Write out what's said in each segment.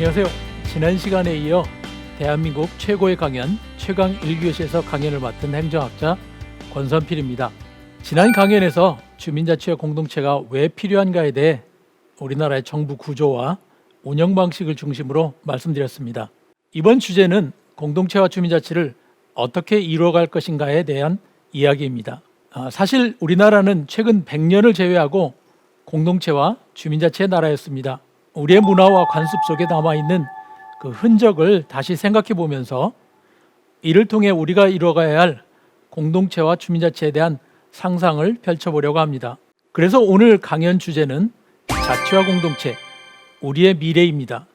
안녕하세요. 지난 시간에 이어 대한민국 최고의 강연 최강 1교시에서 강연을 맡은 행정학자 권선필입니다. 지난 강연에서 주민자치와 공동체가 왜 필요한가에 대해 우리나라의 정부 구조와 운영 방식을 중심으로 말씀드렸습니다. 이번 주제는 공동체와 주민자치를 어떻게 이루어갈 것인가에 대한 이야기입니다. 사실 우리나라는 최근 100년을 제외하고 공동체와 주민자치의 나라였습니다. 우리의 문화와 관습 속에 남아있는 그 흔적을 다시 생각해 보면서 이를 통해 우리가 이루어가야 할 공동체와 주민자치에 대한 상상을 펼쳐보려고 합니다. 그래서 오늘 강연 주제는 자치와 공동체, 우리의 미래입니다.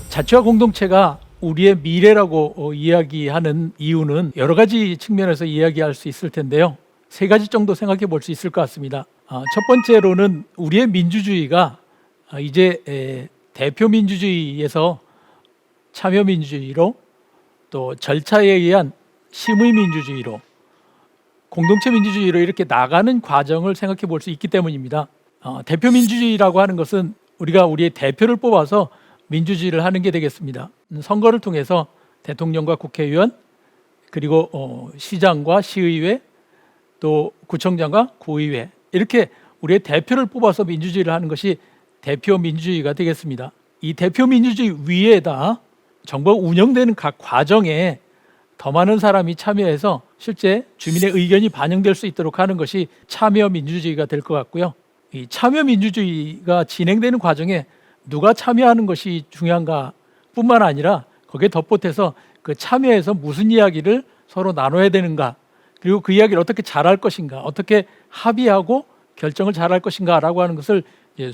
자치와 공동체가 우리의 미래라고 이야기하는 이유는 여러 가지 측면에서 이야기할 수 있을 텐데요. 세 가지 정도 생각해 볼 수 있을 것 같습니다. 첫 번째로는 우리의 민주주의가 이제 대표 민주주의에서 참여 민주주의로 또 절차에 의한 심의 민주주의로 공동체 민주주의로 이렇게 나가는 과정을 생각해 볼 수 있기 때문입니다. 대표 민주주의라고 하는 것은 우리가 우리의 대표를 뽑아서 민주주의를 하는 게 되겠습니다. 선거를 통해서 대통령과 국회의원 그리고 시장과 시의회 또 구청장과 구의회 이렇게 우리의 대표를 뽑아서 민주주의를 하는 것이 대표 민주주의가 되겠습니다. 이 대표 민주주의 위에다 정부가 운영되는 각 과정에 더 많은 사람이 참여해서 실제 주민의 의견이 반영될 수 있도록 하는 것이 참여 민주주의가 될 것 같고요. 이 참여 민주주의가 진행되는 과정에 누가 참여하는 것이 중요한가 뿐만 아니라 거기에 덧보태서 그 참여해서 무슨 이야기를 서로 나눠야 되는가 그리고 그 이야기를 어떻게 잘할 것인가 어떻게 합의하고 결정을 잘할 것인가 라고 하는 것을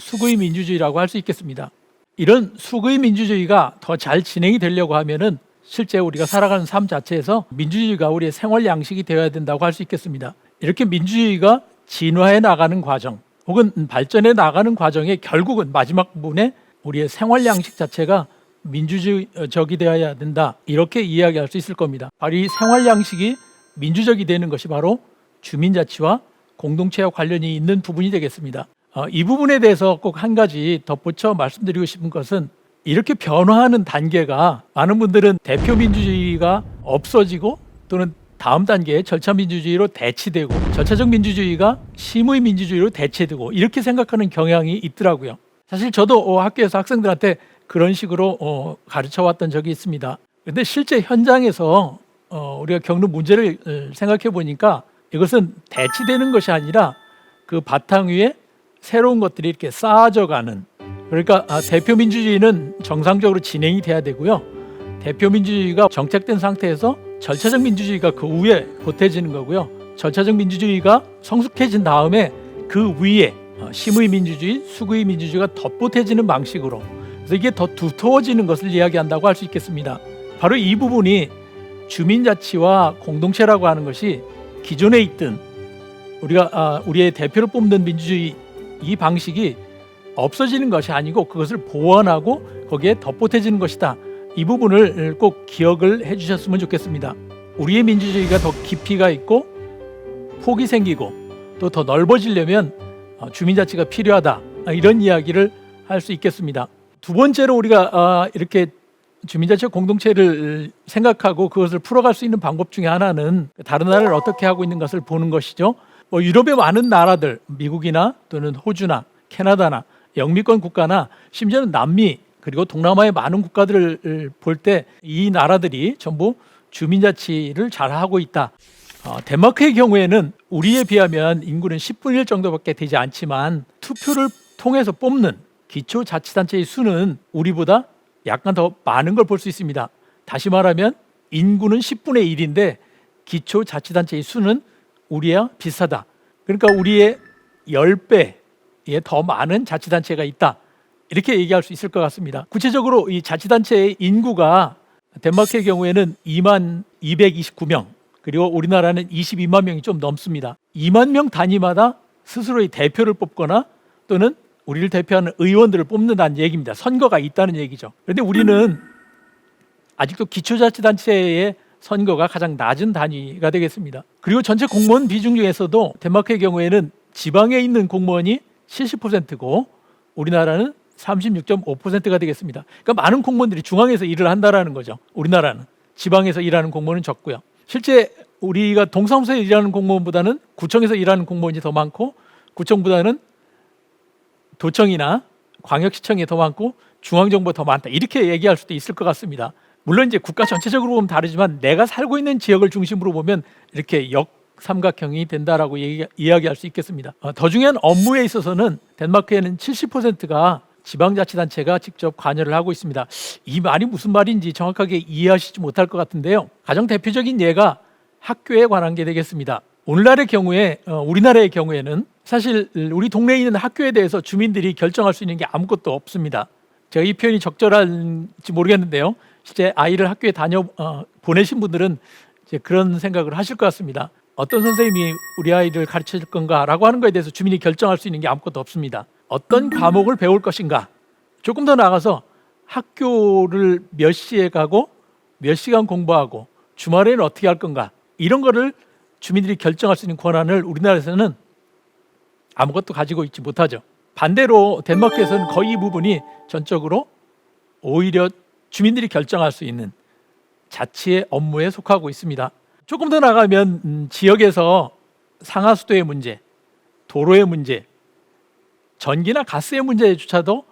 수구의 민주주의라고 할 수 있겠습니다. 이런 수구의 민주주의가 더 잘 진행이 되려고 하면은 실제 우리가 살아가는 삶 자체에서 민주주의가 우리의 생활 양식이 되어야 된다고 할 수 있겠습니다. 이렇게 민주주의가 진화해 나가는 과정 혹은 발전해 나가는 과정에 결국은 마지막 부분에 우리의 생활 양식 자체가 민주적이 되어야 된다 이렇게 이야기할 수 있을 겁니다. 바로 이 생활 양식이 민주적이 되는 것이 바로 주민자치와 공동체와 관련이 있는 부분이 되겠습니다. 이 부분에 대해서 꼭 한 가지 덧붙여 말씀드리고 싶은 것은 이렇게 변화하는 단계가 많은 분들은 대표 민주주의가 없어지고 또는 다음 단계에 절차 민주주의로 대치되고 절차적 민주주의가 심의 민주주의로 대체되고 이렇게 생각하는 경향이 있더라고요. 사실 저도 학교에서 학생들한테 그런 식으로 가르쳐 왔던 적이 있습니다. 그런데 실제 현장에서 우리가 겪는 문제를 생각해 보니까 이것은 대치되는 것이 아니라 그 바탕 위에 새로운 것들이 이렇게 쌓아져 가는 그러니까 대표 민주주의는 정상적으로 진행이 돼야 되고요. 대표 민주주의가 정착된 상태에서 절차적 민주주의가 그 위에 보태지는 거고요. 절차적 민주주의가 성숙해진 다음에 그 위에 심의 민주주의, 수구의 민주주의가 덧보태지는 방식으로 그래서 이게 더 두터워지는 것을 이야기한다고 할 수 있겠습니다. 바로 이 부분이 주민자치와 공동체라고 하는 것이 기존에 있던 우리가 우리의 대표를 뽑는 민주주의 이 방식이 없어지는 것이 아니고 그것을 보완하고 거기에 덧보태지는 것이다. 이 부분을 꼭 기억을 해주셨으면 좋겠습니다. 우리의 민주주의가 더 깊이가 있고 폭이 생기고 또 더 넓어지려면 주민자치가 필요하다. 이런 이야기를 할 수 있겠습니다. 두 번째로 우리가 이렇게 주민자치와 공동체를 생각하고 그것을 풀어갈 수 있는 방법 중에 하나는 다른 나라를 어떻게 하고 있는 것을 보는 것이죠. 유럽의 많은 나라들, 미국이나 또는 호주나 캐나다나 영미권 국가나 심지어는 남미 그리고 동남아의 많은 국가들을 볼 때 이 나라들이 전부 주민자치를 잘하고 있다. 덴마크의 경우에는 우리에 비하면 인구는 10분의 1 정도밖에 되지 않지만 투표를 통해서 뽑는 기초자치단체의 수는 우리보다 약간 더 많은 걸 볼 수 있습니다. 다시 말하면 인구는 10분의 1인데 기초자치단체의 수는 우리와 비슷하다. 그러니까 우리의 10배에 더 많은 자치단체가 있다. 이렇게 얘기할 수 있을 것 같습니다. 구체적으로 이 자치단체의 인구가 덴마크의 경우에는 2만 229명 그리고 우리나라는 22만 명이 좀 넘습니다. 2만 명 단위마다 스스로의 대표를 뽑거나 또는 우리를 대표하는 의원들을 뽑는다는 얘기입니다. 선거가 있다는 얘기죠. 그런데 우리는 아직도 기초자치단체의 선거가 가장 낮은 단위가 되겠습니다. 그리고 전체 공무원 비중 중에서도 덴마크의 경우에는 지방에 있는 공무원이 70%고 우리나라는 36.5%가 되겠습니다. 그러니까 많은 공무원들이 중앙에서 일을 한다라는 거죠. 우리나라는 지방에서 일하는 공무원은 적고요. 실제 우리가 동사무소에 일하는 공무원보다는 구청에서 일하는 공무원이 더 많고 구청보다는 도청이나 광역시청이 더 많고 중앙정부가 더 많다. 이렇게 얘기할 수도 있을 것 같습니다. 물론 이제 국가 전체적으로 보면 다르지만 내가 살고 있는 지역을 중심으로 보면 이렇게 역삼각형이 된다라고 이야기할 수 있겠습니다. 더 중요한 업무에 있어서는 덴마크에는 70%가 지방자치단체가 직접 관여를 하고 있습니다. 이 말이 무슨 말인지 정확하게 이해하시지 못할 것 같은데요. 가장 대표적인 예가 학교에 관한 게 되겠습니다. 오늘날의 경우에 우리나라의 경우에는 사실 우리 동네에 있는 학교에 대해서 주민들이 결정할 수 있는 게 아무것도 없습니다. 제가 이 표현이 적절한지 모르겠는데요. 실제 아이를 학교에 보내신 분들은 이제 그런 생각을 하실 것 같습니다. 어떤 선생님이 우리 아이를 가르쳐 줄 건가라고 하는 것에 대해서 주민이 결정할 수 있는 게 아무것도 없습니다. 어떤 과목을 배울 것인가, 조금 더 나아가서 학교를 몇 시에 가고 몇 시간 공부하고 주말에는 어떻게 할 건가, 이런 거를 주민들이 결정할 수 있는 권한을 우리나라에서는 아무것도 가지고 있지 못하죠. 반대로 덴마크에서는 거의 이 부분이 전적으로 오히려 주민들이 결정할 수 있는 자치의 업무에 속하고 있습니다. 조금 더 나가면 지역에서 상하수도의 문제, 도로의 문제, 전기나 가스의 문제조차도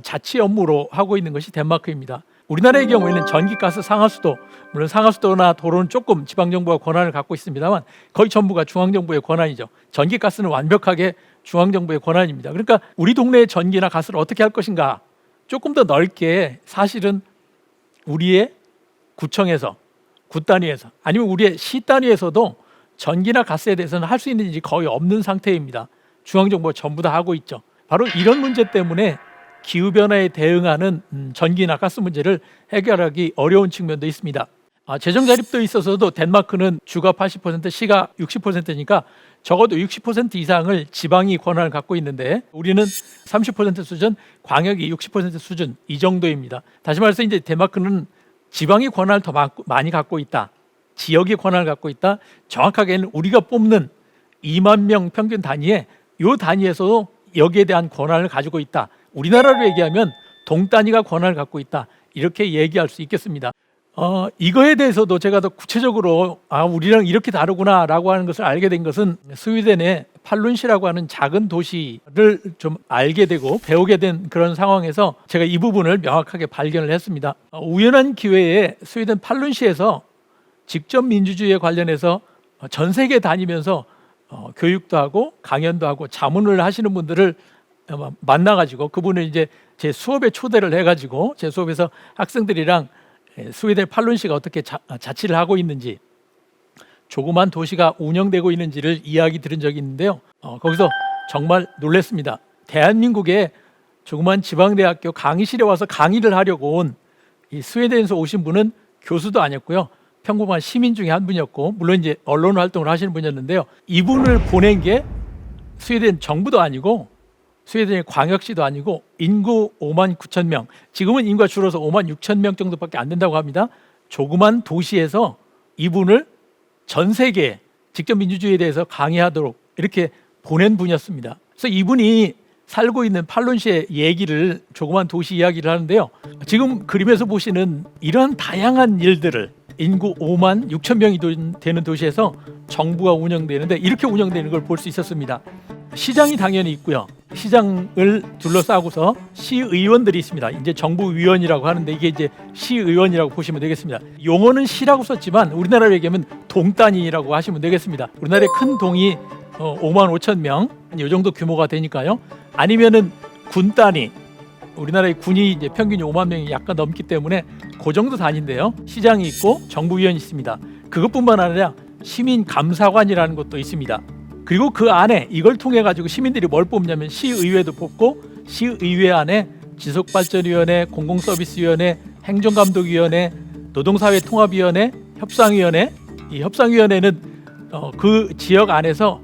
자치 업무로 하고 있는 것이 덴마크입니다. 우리나라의 경우에는 전기, 가스, 상하수도, 물론 상하수도나 도로는 조금 지방정부가 권한을 갖고 있습니다만 거의 전부가 중앙정부의 권한이죠. 전기, 가스는 완벽하게 중앙정부의 권한입니다. 그러니까 우리 동네의 전기나 가스를 어떻게 할 것인가, 조금 더 넓게 사실은 우리의 구청에서, 구 단위에서 아니면 우리의 시 단위에서도 전기나 가스에 대해서는 할 수 있는 일이 거의 없는 상태입니다. 중앙정부가 전부 다 하고 있죠. 바로 이런 문제 때문에 기후변화에 대응하는 전기나 가스 문제를 해결하기 어려운 측면도 있습니다. 재정 자립도에 있어서도 덴마크는 주가 80%, 시가 60%니까 적어도 60% 이상을 지방이 권한을 갖고 있는데 우리는 30% 수준, 광역이 60% 수준, 이 정도입니다. 다시 말해서 이제 덴마크는 지방이 권한을 더 많이 갖고 있다, 지역이 권한을 갖고 있다. 정확하게는 우리가 뽑는 2만 명 평균 단위에 이 단위에서도 여기에 대한 권한을 가지고 있다. 우리나라로 얘기하면 동 단위가 권한을 갖고 있다. 이렇게 얘기할 수 있겠습니다. 이거에 대해서도 제가 더 구체적으로 우리랑 이렇게 다르구나라고 하는 것을 알게 된 것은 스웨덴의 팔룬시라고 하는 작은 도시를 좀 알게 되고 배우게 된 그런 상황에서 제가 이 부분을 명확하게 발견을 했습니다. 우연한 기회에 스웨덴 팔룬시에서 직접 민주주의에 관련해서 전 세계 다니면서 교육도 하고 강연도 하고 자문을 하시는 분들을 만나가지고 그분을 이제 제 수업에 초대를 해가지고 제 수업에서 학생들이랑 스웨덴 팔룬시가 어떻게 자치를 하고 있는지, 조그만 도시가 운영되고 있는지를 이야기 들은 적이 있는데요. 거기서 정말 놀랐습니다. 대한민국의 조그만 지방대학교 강의실에 와서 강의를 하려고 온 이 스웨덴에서 오신 분은 교수도 아니었고요. 평범한 시민 중에 한 분이었고, 물론 이제 언론 활동을 하시는 분이었는데요. 이분을 보낸 게 스웨덴 정부도 아니고 스웨덴의 광역시도 아니고 인구 5만 9천 명, 지금은 인구가 줄어서 5만 6천 명 정도밖에 안 된다고 합니다. 조그만 도시에서 이분을 전 세계에 직접 민주주의에 대해서 강의하도록 이렇게 보낸 분이었습니다. 그래서 이분이 살고 있는 팔룬시의 얘기를, 조그만 도시 이야기를 하는데요. 지금 그림에서 보시는 이런 다양한 일들을 인구 5만 6천 명이 되는 도시에서 정부가 운영되는데 이렇게 운영되는 걸 볼 수 있었습니다. 시장이 당연히 있고요. 시장을 둘러싸고서 시의원들이 있습니다. 이제 정부위원이라고 하는데 이게 이제 시의원이라고 보시면 되겠습니다. 용어는 시라고 썼지만 우리나라로 얘기하면 동단위라고 하시면 되겠습니다. 우리나라의 큰 동이 5만 5천 명, 이 정도 규모가 되니까요. 아니면은 군 단위, 우리나라의 군이 이제 평균이 5만 명이 약간 넘기 때문에 그 정도 단위인데요. 시장이 있고 정부위원이 있습니다. 그것뿐만 아니라 시민감사관이라는 것도 있습니다. 그리고 그 안에 이걸 통해 가지고 시민들이 뭘 뽑냐면 시의회도 뽑고, 시의회 안에 지속발전위원회, 공공서비스위원회, 행정감독위원회, 노동사회통합위원회, 협상위원회. 이 협상위원회는 그 지역 안에서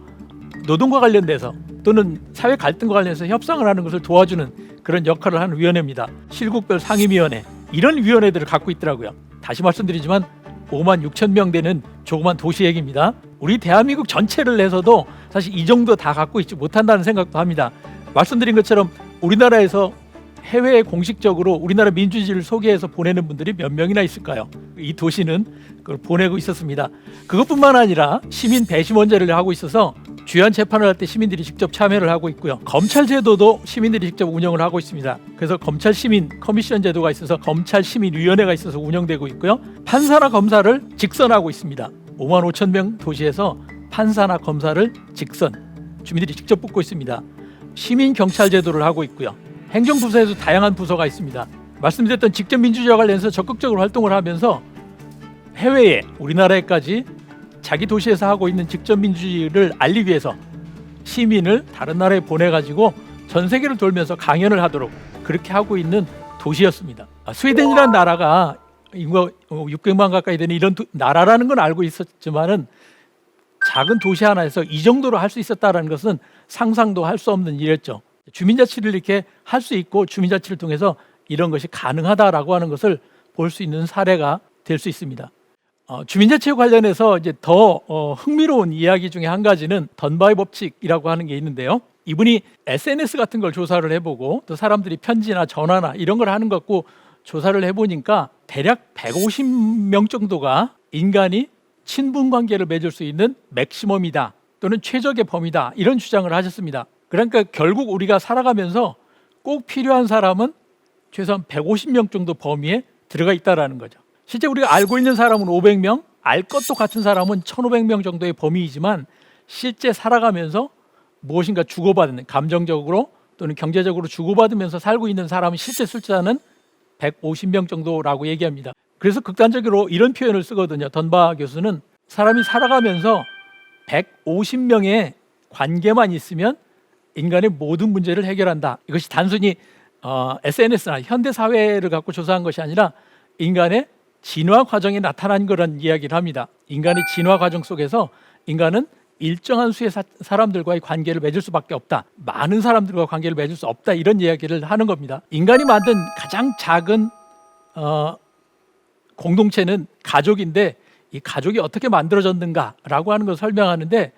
노동과 관련돼서 또는 사회 갈등과 관련해서 협상을 하는 것을 도와주는 그런 역할을 하는 위원회입니다. 실국별 상임위원회, 이런 위원회들을 갖고 있더라고요. 다시 말씀드리지만 5만 6천 명 되는 조그만 도시액입니다. 우리 대한민국 전체를 내서도 사실 이 정도 다 갖고 있지 못한다는 생각도 합니다. 말씀드린 것처럼 우리나라에서 해외에 공식적으로 우리나라 민주주의를 소개해서 보내는 분들이 몇 명이나 있을까요? 이 도시는 그걸 보내고 있었습니다. 그것뿐만 아니라 시민 배심원제를 하고 있어서 주요한 재판을 할 때 시민들이 직접 참여를 하고 있고요. 검찰 제도도 시민들이 직접 운영을 하고 있습니다. 그래서 검찰 시민 커미션 제도가 있어서 검찰 시민위원회가 있어서 운영되고 있고요. 판사나 검사를 직선하고 있습니다. 5만 5천 명 도시에서 판사나 검사를 직선, 주민들이 직접 뽑고 있습니다. 시민 경찰 제도를 하고 있고요. 행정부서에도 다양한 부서가 있습니다. 말씀드렸던 직접 민주주의와 관련해서 적극적으로 활동을 하면서 해외에 우리나라에까지 자기 도시에서 하고 있는 직접 민주주의를 알리기 위해서 시민을 다른 나라에 보내가지고 전 세계를 돌면서 강연을 하도록 그렇게 하고 있는 도시였습니다. 스웨덴이라는 나라가 인구가 600만 가까이 되는 이런 나라라는 건 알고 있었지만은 작은 도시 하나에서 이 정도로 할 수 있었다는 것은 상상도 할 수 없는 일이었죠. 주민자치를 이렇게 할 수 있고 주민자치를 통해서 이런 것이 가능하다라고 하는 것을 볼 수 있는 사례가 될 수 있습니다. 주민자치에 관련해서 이제 더 흥미로운 이야기 중에 한 가지는 던바의 법칙이라고 하는 게 있는데요. 이분이 SNS 같은 걸 조사를 해보고 또 사람들이 편지나 전화나 이런 걸 하는 것 갖고 조사를 해보니까 대략 150명 정도가 인간이 친분 관계를 맺을 수 있는 맥시멈이다 또는 최적의 범위다 이런 주장을 하셨습니다. 그러니까 결국 우리가 살아가면서 꼭 필요한 사람은 최소한 150명 정도 범위에 들어가 있다라는 거죠. 실제 우리가 알고 있는 사람은 500명, 알 것도 같은 사람은 1,500명 정도의 범위이지만 실제 살아가면서 무엇인가 주고받는, 감정적으로 또는 경제적으로 주고받으면서 살고 있는 사람은 실제 숫자는 150명 정도라고 얘기합니다. 그래서 극단적으로 이런 표현을 쓰거든요. 던바 교수는 사람이 살아가면서 150명의 관계만 있으면 인간의 모든 문제를 해결한다. 이것이 단순히 SNS나 현대 사회를 갖고 조사한 것이 아니라 인간의 진화 과정에 나타난 거란 이야기를 합니다. 인간의 진화 과정 속에서 인간은 일정한 수의 사람들과의 관계를 맺을 수밖에 없다. 많은 사람들과 관계를 맺을 수 없다. 이런 이야기를 하는 겁니다. 인간이 만든 가장 작은 공동체는 가족인데 이 가족이 어떻게 만들어졌는가라고 하는 것을 설명하는데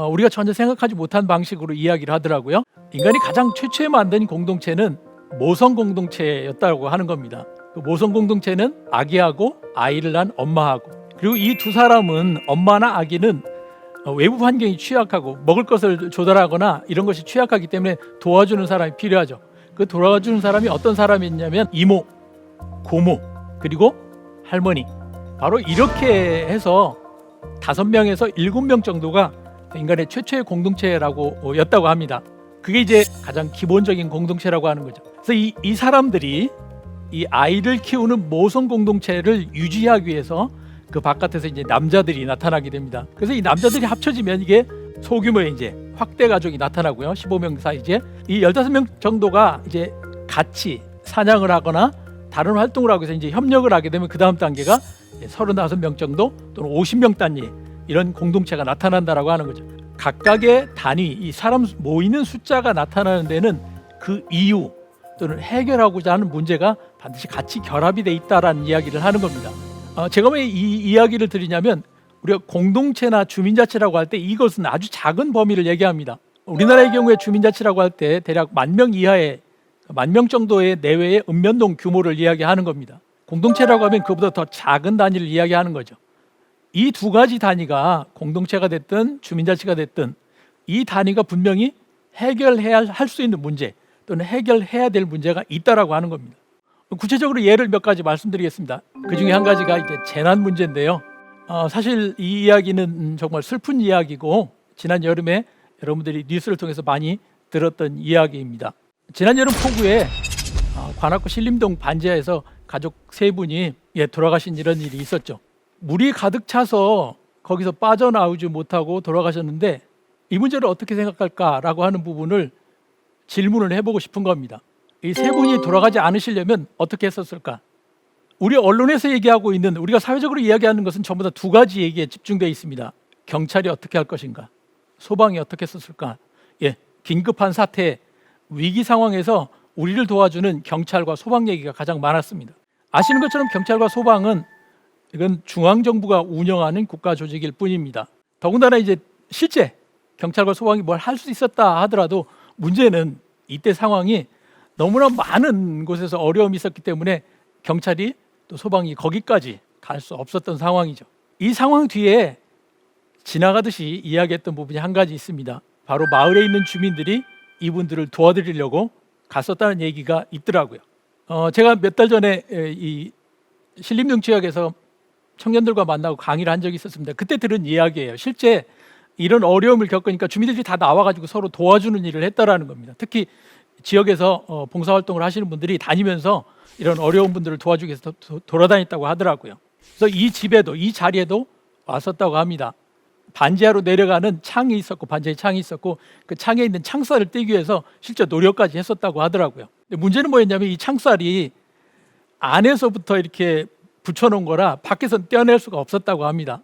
우리가 전혀 생각하지 못한 방식으로 이야기를 하더라고요. 인간이 가장 최초에 만든 공동체는 모성 공동체였다고 하는 겁니다. 그 모성 공동체는 아기하고 아이를 낳은 엄마하고 그리고 이 두 사람은 엄마나 아기는 외부 환경이 취약하고 먹을 것을 조달하거나 이런 것이 취약하기 때문에 도와주는 사람이 필요하죠. 그 도와주는 사람이 어떤 사람이냐면 이모, 고모, 그리고 할머니. 바로 이렇게 해서 5명에서 7명 정도가 인간의 최초의 공동체라고 였다고 합니다. 그게 이제 가장 기본적인 공동체라고 하는 거죠. 그래서 이 사람들이 이 아이를 키우는 모성 공동체를 유지하기 위해서 그 바깥에서 이제 남자들이 나타나게 됩니다. 그래서 이 남자들이 합쳐지면 이게 소규모의 이제 확대 가족이 나타나고요. 15명 사이즈에 이 15명 정도가 이제 같이 사냥을 하거나 다른 활동을 하고 해서 이제 협력을 하게 되면 그 다음 단계가 35명 정도 또는 50명 단위 이런 공동체가 나타난다라고 하는 거죠. 각각의 단위, 이 사람 모이는 숫자가 나타나는 데는 그 이유 또는 해결하고자 하는 문제가 반드시 같이 결합이 돼 있다라는 이야기를 하는 겁니다. 제가 왜 이 이야기를 드리냐면 우리가 공동체나 주민자치라고 할 때 이것은 아주 작은 범위를 얘기합니다. 우리나라의 경우에 주민자치라고 할 때 대략 10,000명 이하의 10,000명 정도의 내외의 읍면동 규모를 이야기하는 겁니다. 공동체라고 하면 그보다 더 작은 단위를 이야기하는 거죠. 이 두 가지 단위가 공동체가 됐든 주민자치가 됐든 이 단위가 분명히 해결해야 할 수 있는 문제 또는 해결해야 될 문제가 있다라고 하는 겁니다. 구체적으로 예를 몇 가지 말씀드리겠습니다. 그 중에 한 가지가 이제 재난 문제인데요. 사실 이 이야기는 정말 슬픈 이야기고 지난 여름에 여러분들이 뉴스를 통해서 많이 들었던 이야기입니다. 지난 여름 폭우에 관악구 신림동 반지하에서 가족 3분이 돌아가신 이런 일이 있었죠. 물이 가득 차서 거기서 빠져나오지 못하고 돌아가셨는데 이 문제를 어떻게 생각할까라고 하는 부분을 질문을 해보고 싶은 겁니다. 이 3분이 돌아가지 않으시려면 어떻게 했었을까? 우리 언론에서 얘기하고 있는 우리가 사회적으로 이야기하는 것은 전부 다 2가지 얘기에 집중되어 있습니다. 경찰이 어떻게 할 것인가? 소방이 어떻게 썼을까? 예, 긴급한 사태, 위기 상황에서 우리를 도와주는 경찰과 소방 얘기가 가장 많았습니다. 아시는 것처럼 경찰과 소방은 이건 중앙정부가 운영하는 국가 조직일 뿐입니다. 더군다나 이제 실제 경찰과 소방이 뭘 할 수 있었다 하더라도 문제는 이때 상황이 너무나 많은 곳에서 어려움이 있었기 때문에 경찰이 또 소방이 거기까지 갈 수 없었던 상황이죠. 이 상황 뒤에 지나가듯이 이야기했던 부분이 한 가지 있습니다. 바로 마을에 있는 주민들이 이분들을 도와드리려고 갔었다는 얘기가 있더라고요. 제가 몇 달 전에 이 신림동지역에서 청년들과 만나고 강의를 한 적이 있었습니다. 그때 들은 이야기예요. 실제 이런 어려움을 겪으니까 주민들이 다 나와가지고 서로 도와주는 일을 했다라는 겁니다. 특히 지역에서 봉사활동을 하시는 분들이 다니면서 이런 어려운 분들을 도와주기 위해서 돌아다녔다고 하더라고요. 그래서 이 집에도, 이 자리에도 왔었다고 합니다. 반지하로 내려가는 창이 있었고, 반지하에 창이 있었고, 그 창에 있는 창살을 떼기 위해서 실제 노력까지 했었다고 하더라고요. 근데 문제는 뭐였냐면 이 창살이 안에서부터 이렇게 붙여놓은 거라 밖에서 떼어낼 수가 없었다고 합니다.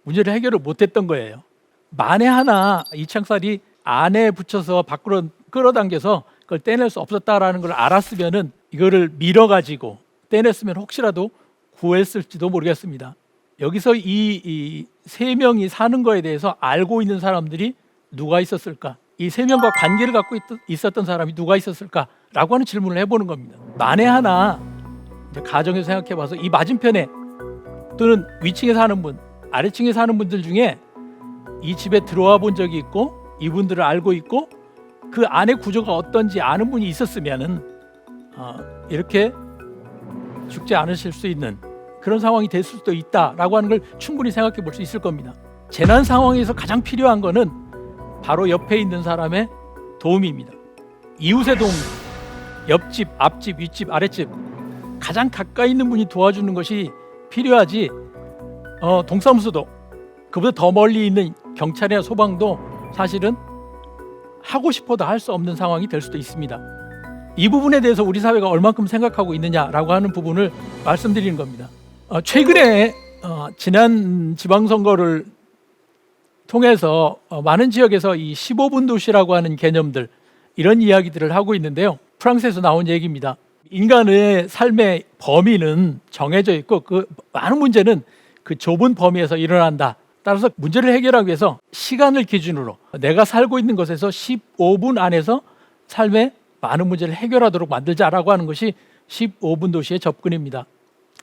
문제를 해결을 못했던 거예요. 만에 하나 이 창살이 안에 붙여서 밖으로 끌어당겨서 그걸 떼낼 수 없었다라는 걸 알았으면은 이거를 밀어가지고 떼냈으면 혹시라도 구했을지도 모르겠습니다. 여기서 이 세 명이 사는 거에 대해서 알고 있는 사람들이 누가 있었을까? 이 세 명과 관계를 갖고 있었던 사람이 누가 있었을까라고 하는 질문을 해보는 겁니다. 만에 하나 이제 가정에서 생각해봐서 이 맞은편에 또는 위층에 사는 분, 아래층에 사는 분들 중에 이 집에 들어와 본 적이 있고 이분들을 알고 있고 그 안의 구조가 어떤지 아는 분이 있었으면은 이렇게 죽지 않으실 수 있는 그런 상황이 될 수도 있다라고 하는 걸 충분히 생각해 볼 수 있을 겁니다. 재난 상황에서 가장 필요한 거는 바로 옆에 있는 사람의 도움입니다. 이웃의 도움, 옆집, 앞집, 윗집, 아랫집 가장 가까이 있는 분이 도와주는 것이 필요하지. 동사무소도 그보다 더 멀리 있는 경찰이나 소방도 사실은 하고 싶어도 할 수 없는 상황이 될 수도 있습니다. 이 부분에 대해서 우리 사회가 얼만큼 생각하고 있느냐라고 하는 부분을 말씀드리는 겁니다. 최근에 지난 지방선거를 통해서 많은 지역에서 이 15분 도시라고 하는 개념들 이런 이야기들을 하고 있는데요. 프랑스에서 나온 얘기입니다. 인간의 삶의 범위는 정해져 있고 그 많은 문제는 그 좁은 범위에서 일어난다. 따라서 문제를 해결하기 위해서 시간을 기준으로 내가 살고 있는 곳에서 15분 안에서 삶의 많은 문제를 해결하도록 만들자라고 하는 것이 15분 도시의 접근입니다.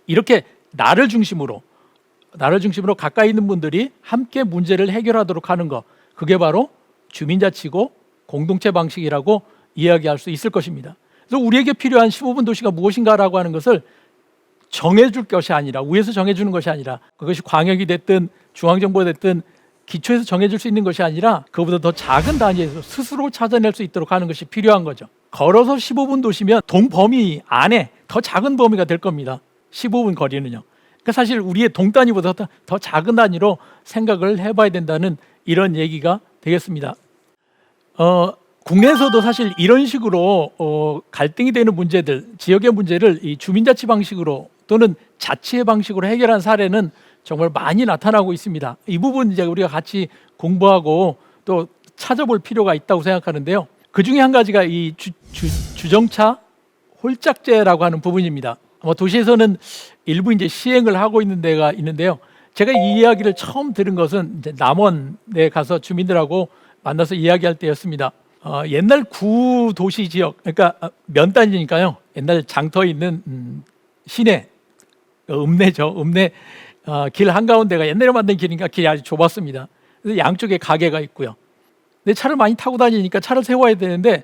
이렇게 나를 중심으로 가까이 있는 분들이 함께 문제를 해결하도록 하는 것, 그게 바로 주민자치고 공동체 방식이라고 이야기할 수 있을 것입니다. 그래서 우리에게 필요한 15분 도시가 무엇인가라고 하는 것을 정해줄 것이 아니라, 위에서 정해주는 것이 아니라, 그것이 광역이 됐든 중앙정부가 됐든 기초에서 정해줄 수 있는 것이 아니라 그것보다 더 작은 단위에서 스스로 찾아낼 수 있도록 하는 것이 필요한 거죠. 걸어서 15분 도시면 동범위 안에 더 작은 범위가 될 겁니다. 15분 거리는요. 그러니까 사실 우리의 동단위보다 더 작은 단위로 생각을 해봐야 된다는 이런 얘기가 되겠습니다. 국내에서도 사실 이런 식으로 갈등이 되는 문제들, 지역의 문제를 이 주민자치 방식으로 또는 자치의 방식으로 해결한 사례는 정말 많이 나타나고 있습니다. 이 부분 이제 우리가 같이 공부하고 또 찾아볼 필요가 있다고 생각하는데요. 그 중에 한 가지가 이 주정차 홀짝제라고 하는 부분입니다. 아마 도시에서는 일부 이제 시행을 하고 있는 데가 있는데요. 제가 이 이야기를 처음 들은 것은 이제 남원에 가서 주민들하고 만나서 이야기할 때였습니다. 옛날 구도시 지역, 그러니까 면단지니까요. 옛날 장터 있는 시내, 읍내죠. 읍내 길 한가운데가 옛날에 만든 길이니까 길이 아주 좁았습니다. 그래서 양쪽에 가게가 있고요. 근데 차를 많이 타고 다니니까 차를 세워야 되는데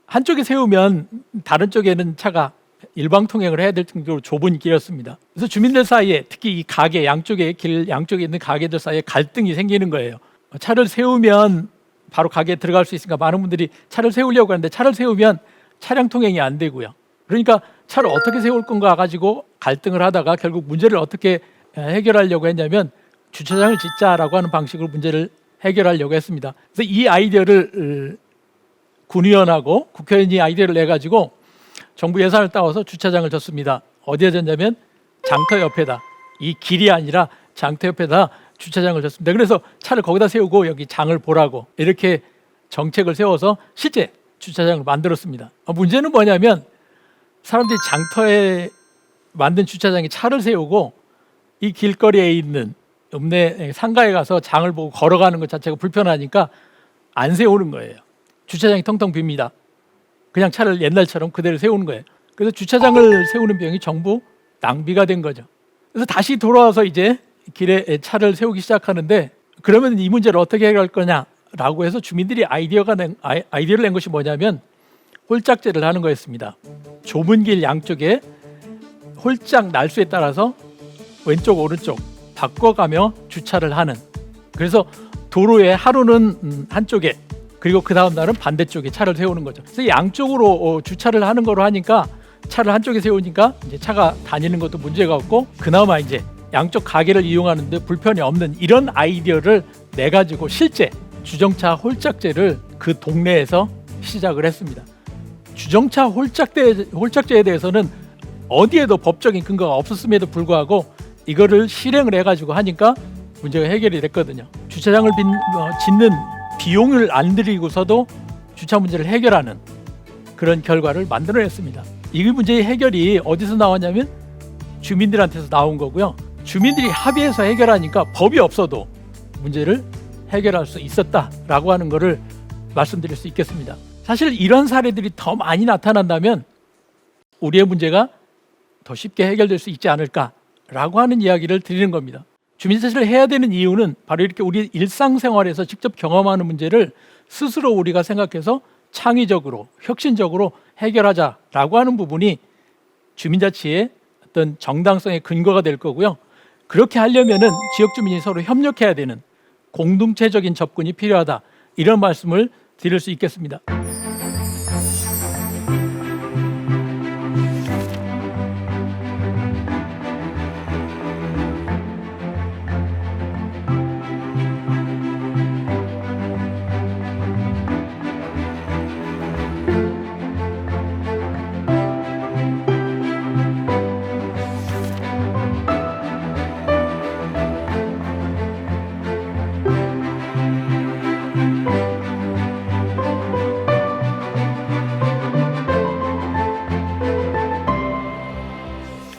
한쪽에 세우면 다른 쪽에는 차가 일방통행을 해야 될 정도로 좁은 길이었습니다. 그래서 주민들 사이에 특히 이 가게 양쪽에 길 양쪽에 있는 가게들 사이에 갈등이 생기는 거예요. 차를 세우면 바로 가게에 들어갈 수 있으니까 많은 분들이 차를 세우려고 하는데 차를 세우면 차량 통행이 안 되고요. 그러니까 차를 어떻게 세울 건가 가지고 갈등을 하다가 결국 문제를 어떻게 해결하려고 했냐면 주차장을 짓자라고 하는 방식으로 문제를 해결하려고 했습니다. 그래서 이 아이디어를 군의원하고 국회의원이 아이디어를 내가지고 정부 예산을 따와서 주차장을 졌습니다. 어디에 졌냐면 장터 옆에다. 이 길이 아니라 장터 옆에다 주차장을 줬습니다. 그래서 차를 거기다 세우고 여기 장을 보라고 이렇게 정책을 세워서 실제 주차장을 만들었습니다. 문제는 뭐냐면 사람들이 장터에 만든 주차장에 차를 세우고 이 길거리에 있는 읍내 상가에 가서 장을 보고 걸어가는 것 자체가 불편하니까 안 세우는 거예요. 주차장이 텅텅 빕니다. 그냥 차를 옛날처럼 그대로 세우는 거예요. 그래서 주차장을 세우는 비용이 전부 낭비가 된 거죠. 그래서 다시 돌아와서 이제 길에 차를 세우기 시작하는데 그러면 이 문제를 어떻게 해결할 거냐라고 해서 주민들이 아이디어를 낸 것이 뭐냐면 홀짝제를 하는 거였습니다. 좁은 길 양쪽에 홀짝 날수에 따라서 왼쪽 오른쪽 바꿔가며 주차를 하는, 그래서 도로에 하루는 한쪽에 그리고 그 다음 날은 반대쪽에 차를 세우는 거죠. 그래서 양쪽으로 주차를 하는 거로 하니까 차를 한쪽에 세우니까 이제 차가 다니는 것도 문제가 없고 그나마 이제 양쪽 가게를 이용하는데 불편이 없는 이런 아이디어를 내 가지고 실제 주정차 홀짝제를 그 동네에서 시작을 했습니다. 주정차 홀짝제에 대해서는 어디에도 법적인 근거가 없었음에도 불구하고 이거를 실행을 해가지고 하니까 문제가 해결이 됐거든요. 주차장을 짓는 비용을 안 들이고서도 주차 문제를 해결하는 그런 결과를 만들어냈습니다. 이 문제의 해결이 어디서 나왔냐면 주민들한테서 나온 거고요. 주민들이 합의해서 해결하니까 법이 없어도 문제를 해결할 수 있었다라고 하는 것을 말씀드릴 수 있겠습니다. 사실 이런 사례들이 더 많이 나타난다면 우리의 문제가 더 쉽게 해결될 수 있지 않을까라고 하는 이야기를 드리는 겁니다. 주민자치를 해야 되는 이유는 바로 이렇게 우리 일상생활에서 직접 경험하는 문제를 스스로 우리가 생각해서 창의적으로 혁신적으로 해결하자라고 하는 부분이 주민자치의 어떤 정당성의 근거가 될 거고요. 그렇게 하려면은 지역 주민이 서로 협력해야 되는 공동체적인 접근이 필요하다, 이런 말씀을 드릴 수 있겠습니다.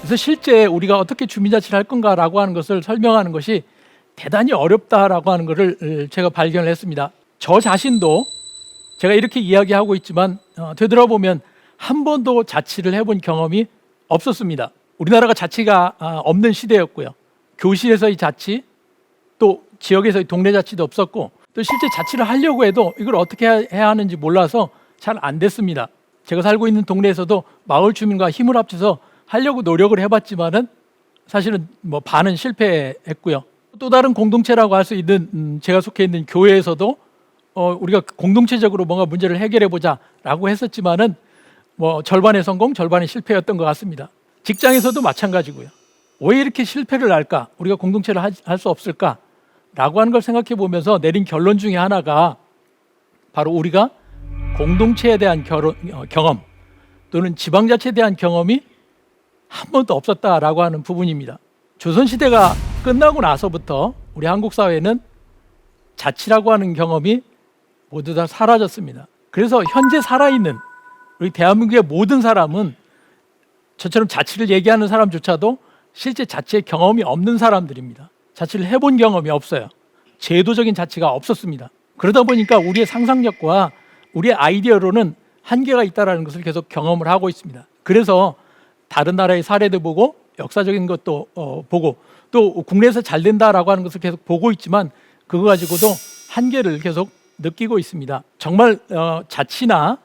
그래서 실제 우리가 어떻게 주민자치를 할 건가라고 하는 것을 설명하는 것이 대단히 어렵다라고 하는 것을 제가 발견을 했습니다. 저 자신도 제가 이렇게 이야기하고 있지만 되돌아보면 한 번도 자치를 해본 경험이 없었습니다. 우리나라가 자치가 없는 시대였고요. 교실에서의 자치, 또 지역에서의 동네 자치도 없었고, 또 실제 자치를 하려고 해도 이걸 어떻게 해야 하는지 몰라서 잘 안 됐습니다. 제가 살고 있는 동네에서도 마을 주민과 힘을 합쳐서 하려고 노력을 해봤지만은 사실은 뭐 반은 실패했고요. 또 다른 공동체라고 할 수 있는 제가 속해 있는 교회에서도 우리가 공동체적으로 뭔가 문제를 해결해 보자라고 했었지만은 뭐 절반의 성공, 절반의 실패였던 것 같습니다. 직장에서도 마찬가지고요. 왜 이렇게 실패를 할까? 우리가 공동체를 할 수 없을까라고 하는 걸 생각해 보면서 내린 결론 중에 하나가 바로 우리가 공동체에 대한 경험 또는 지방자치에 대한 경험이 한 번도 없었다라고 하는 부분입니다. 조선시대가 끝나고 나서부터 우리 한국 사회는 자치라고 하는 경험이 모두 다 사라졌습니다. 그래서 현재 살아있는 우리 대한민국의 모든 사람은 저처럼 자치를 얘기하는 사람조차도 실제 자치의 경험이 없는 사람들입니다. 자치를 해본 경험이 없어요. 제도적인 자치가 없었습니다. 그러다 보니까 우리의 상상력과 우리의 아이디어로는 한계가 있다는 것을 계속 경험을 하고 있습니다. 그래서 다른 나라의 사례도 보고 역사적인 것도 보고 또 국내에서 잘 된다라고 하는 것을 계속 보고 있지만 그거 가지고도 한계를 계속 느끼고 있습니다. 정말 자치나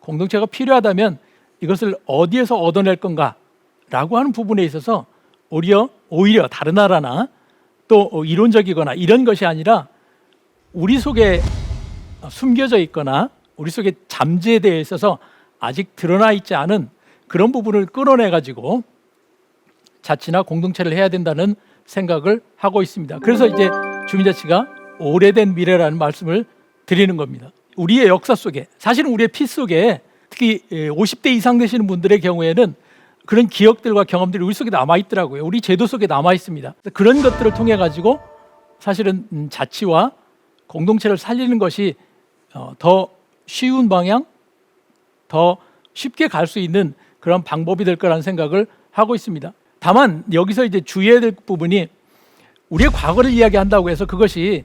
공동체가 필요하다면 이것을 어디에서 얻어낼 건가라고 하는 부분에 있어서 오히려 다른 나라나 또 이론적이거나 이런 것이 아니라 우리 속에 숨겨져 있거나 우리 속에 잠재되어 있어서 아직 드러나 있지 않은 그런 부분을 끌어내가지고 자치나 공동체를 해야 된다는 생각을 하고 있습니다. 그래서 이제 주민자치가 오래된 미래라는 말씀을 드리는 겁니다. 우리의 역사 속에, 사실은 우리의 피 속에 특히 50대 이상 되시는 분들의 경우에는 그런 기억들과 경험들이 우리 속에 남아있더라고요. 우리 제도 속에 남아있습니다. 그런 것들을 통해 가지고 사실은 자치와 공동체를 살리는 것이 더 쉬운 방향, 더 쉽게 갈 수 있는 그런 방법이 될 거라는 생각을 하고 있습니다. 다만 여기서 이제 주의해야 될 부분이 우리의 과거를 이야기한다고 해서 그것이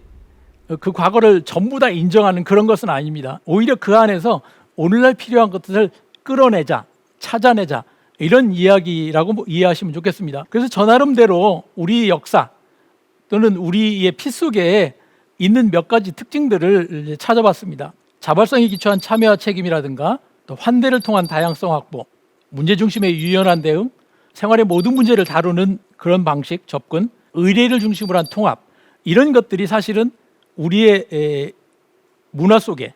그 과거를 전부 다 인정하는 그런 것은 아닙니다. 오히려 그 안에서 오늘날 필요한 것들을 끌어내자, 찾아내자 이런 이야기라고 이해하시면 좋겠습니다. 그래서 저 나름대로 우리 역사 또는 우리의 피 속에 있는 몇 가지 특징들을 찾아봤습니다. 자발성에 기초한 참여와 책임이라든가 또 환대를 통한 다양성 확보, 문제 중심의 유연한 대응, 생활의 모든 문제를 다루는 그런 방식, 접근, 의례를 중심으로 한 통합 이런 것들이 사실은 우리의 문화 속에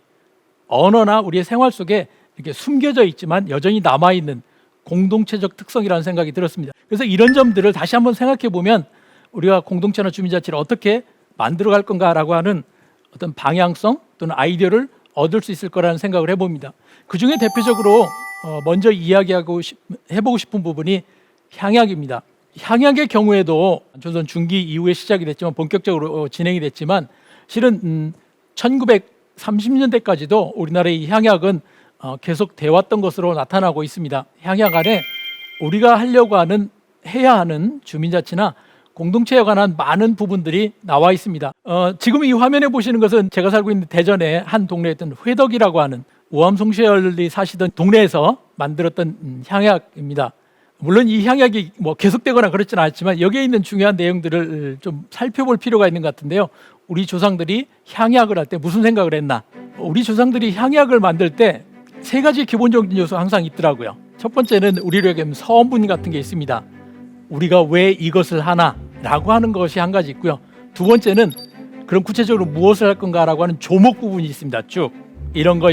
언어나 우리의 생활 속에 이렇게 숨겨져 있지만 여전히 남아있는 공동체적 특성이라는 생각이 들었습니다. 그래서 이런 점들을 다시 한번 생각해 보면 우리가 공동체나 주민자치를 어떻게 만들어갈 건가라고 하는 어떤 방향성 또는 아이디어를 얻을 수 있을 거라는 생각을 해봅니다. 그중에 대표적으로 먼저 해보고 싶은 부분이 향약입니다. 향약의 경우에도 조선 중기 이후에 시작이 됐지만 본격적으로 진행이 됐지만 실은 1930년대까지도 우리나라의 이 향약은 계속 돼왔던 것으로 나타나고 있습니다. 향약 안에 우리가 해야 하는 주민자치나 공동체에 관한 많은 부분들이 나와 있습니다. 지금 이 화면에 보시는 것은 제가 살고 있는 대전의 한 동네였던 회덕이라고 하는 우암송시열이 사시던 동네에서 만들었던 향약입니다. 물론 이 향약이 계속되거나 그렇지는 않지만 여기에 있는 중요한 내용들을 좀 살펴볼 필요가 있는 것 같은데요. 우리 조상들이 향약을 할 때 무슨 생각을 했나? 우리 조상들이 향약을 만들 때 세 가지 기본적인 요소가 항상 있더라고요. 첫 번째는 우리에게 서문 같은 게 있습니다. 우리가 왜 이것을 하나라고 하는 것이 한 가지 있고요. 두 번째는 그럼 구체적으로 무엇을 할 건가라고 하는 조목 부분이 있습니다. 쭉 이런 거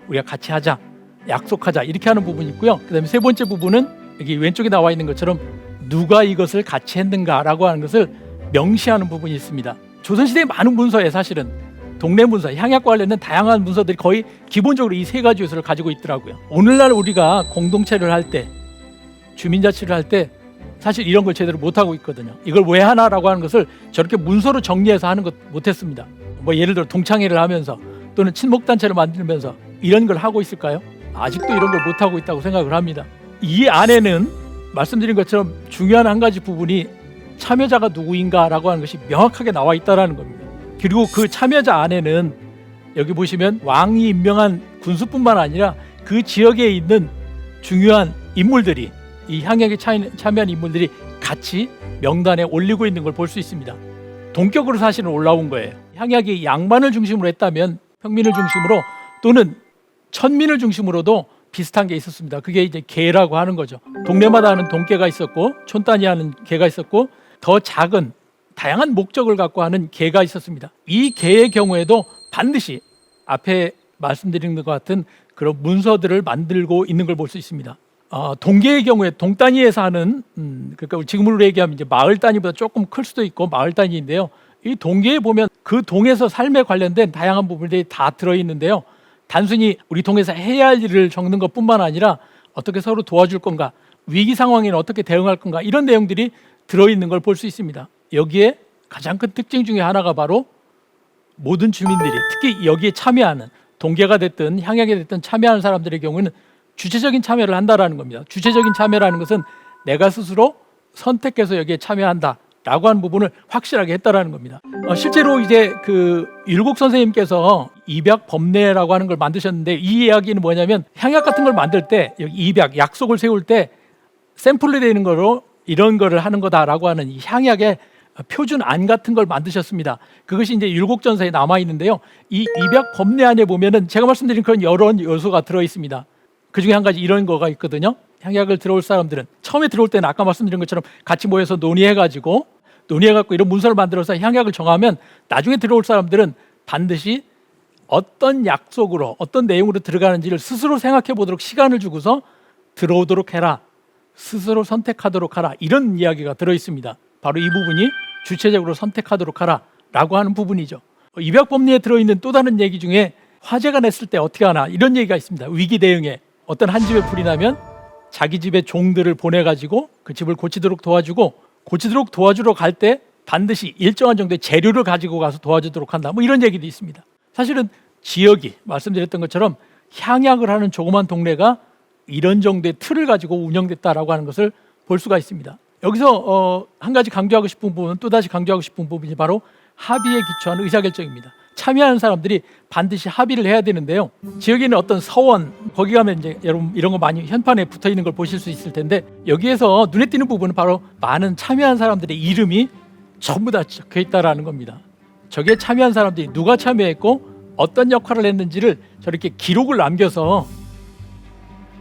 우리가 같이 하자, 약속하자 이렇게 하는 부분이 있고요. 그다음에 세 번째 부분은 여기 왼쪽에 나와 있는 것처럼 누가 이것을 같이 했는가라고 하는 것을 명시하는 부분이 있습니다. 조선시대의 많은 문서에 사실은 동네 문서, 향약과 관련된 다양한 문서들이 거의 기본적으로 이 세 가지 요소를 가지고 있더라고요. 오늘날 우리가 공동체를 할 때, 주민자치를 할 때 사실 이런 걸 제대로 못하고 있거든요. 이걸 왜 하나라고 하는 것을 저렇게 문서로 정리해서 하는 것 못했습니다. 예를 들어 동창회를 하면서 또는 친목단체를 만들면서 이런 걸 하고 있을까요? 아직도 이런 걸 못하고 있다고 생각을 합니다. 이 안에는 말씀드린 것처럼 중요한 한 가지 부분이 참여자가 누구인가라고 하는 것이 명확하게 나와 있다는 겁니다. 그리고 그 참여자 안에는 여기 보시면 왕이 임명한 군수뿐만 아니라 그 지역에 있는 중요한 인물들이 이 향약에 참여한 인물들이 같이 명단에 올리고 있는 걸 볼 수 있습니다. 동격으로 사실은 올라온 거예요. 향약이 양반을 중심으로 했다면 평민을 중심으로 또는 천민을 중심으로도 비슷한 게 있었습니다. 그게 이제 계라고 하는 거죠. 동네마다 하는 동계가 있었고 촌단위 하는 계가 있었고 더 작은 다양한 목적을 갖고 하는 계가 있었습니다. 이 계의 경우에도 반드시 앞에 말씀드린 것 같은 그런 문서들을 만들고 있는 걸 볼 수 있습니다. 동계의 경우에 동단위에서 하는 그러니까 지금으로 얘기하면 이제 마을 단위보다 조금 클 수도 있고 마을 단위인데요. 이 동계에 보면 그 동에서 삶에 관련된 다양한 부분들이 다 들어 있는데요. 단순히 우리 동에서 해야 할 일을 적는 것뿐만 아니라 어떻게 서로 도와줄 건가, 위기 상황에는 어떻게 대응할 건가 이런 내용들이 들어 있는 걸 볼 수 있습니다. 여기에 가장 큰 특징 중에 하나가 바로 모든 주민들이 특히 여기에 참여하는 동계가 됐든 향약이 됐든 참여하는 사람들의 경우는 주체적인 참여를 한다라는 겁니다. 주체적인 참여라는 것은 내가 스스로 선택해서 여기에 참여한다라고 하는 부분을 확실하게 했다라는 겁니다. 실제로 이제 그 율곡 선생님께서 입약 법례라고 하는 걸 만드셨는데 이 이야기는 뭐냐면 향약 같은 걸 만들 때 여기 입약 약속을 세울 때 샘플로 되는 거로 이런 거를 하는 거다라고 하는 이 향약의 표준 안 같은 걸 만드셨습니다. 그것이 이제 율곡전서에 남아 있는데요. 이 입약 법례 안에 보면은 제가 말씀드린 그런 여러 요소가 들어 있습니다. 그 중에 한 가지 이런 거가 있거든요. 향약을 들어올 사람들은 처음에 들어올 때는 아까 말씀드린 것처럼 같이 모여서 논의해가지고 이런 문서를 만들어서 향약을 정하면 나중에 들어올 사람들은 반드시 어떤 약속으로 어떤 내용으로 들어가는지를 스스로 생각해 보도록 시간을 주고서 들어오도록 해라. 스스로 선택하도록 하라. 이런 이야기가 들어 있습니다. 바로 이 부분이 주체적으로 선택하도록 하라 라고 하는 부분이죠. 입약법리에 들어있는 또 다른 얘기 중에 화재가 났을 때 어떻게 하나 이런 얘기가 있습니다. 위기 대응에 어떤 한 집에 불이 나면 자기 집에 종들을 보내가지고 그 집을 고치도록 도와주고 고치도록 도와주러 갈 때 반드시 일정한 정도의 재료를 가지고 가서 도와주도록 한다. 뭐 이런 얘기도 있습니다. 사실은 지역이 말씀드렸던 것처럼 향약을 하는 조그만 동네가 이런 정도의 틀을 가지고 운영됐다라고 하는 것을 볼 수가 있습니다. 여기서 한 가지 강조하고 싶은 부분은 또다시 강조하고 싶은 부분이 바로 합의에 기초한 의사결정입니다. 참여하는 사람들이 반드시 합의를 해야 되는데요. 지역에 있는 어떤 서원, 거기 가면 이제 여러분 이런 거 많이 현판에 붙어 있는 걸 보실 수 있을 텐데, 여기에서 눈에 띄는 부분은 바로 많은 참여한 사람들의 이름이 전부 다 적혀 있다라는 겁니다. 저기에 참여한 사람들이 누가 참여했고 어떤 역할을 했는지를 저렇게 기록을 남겨서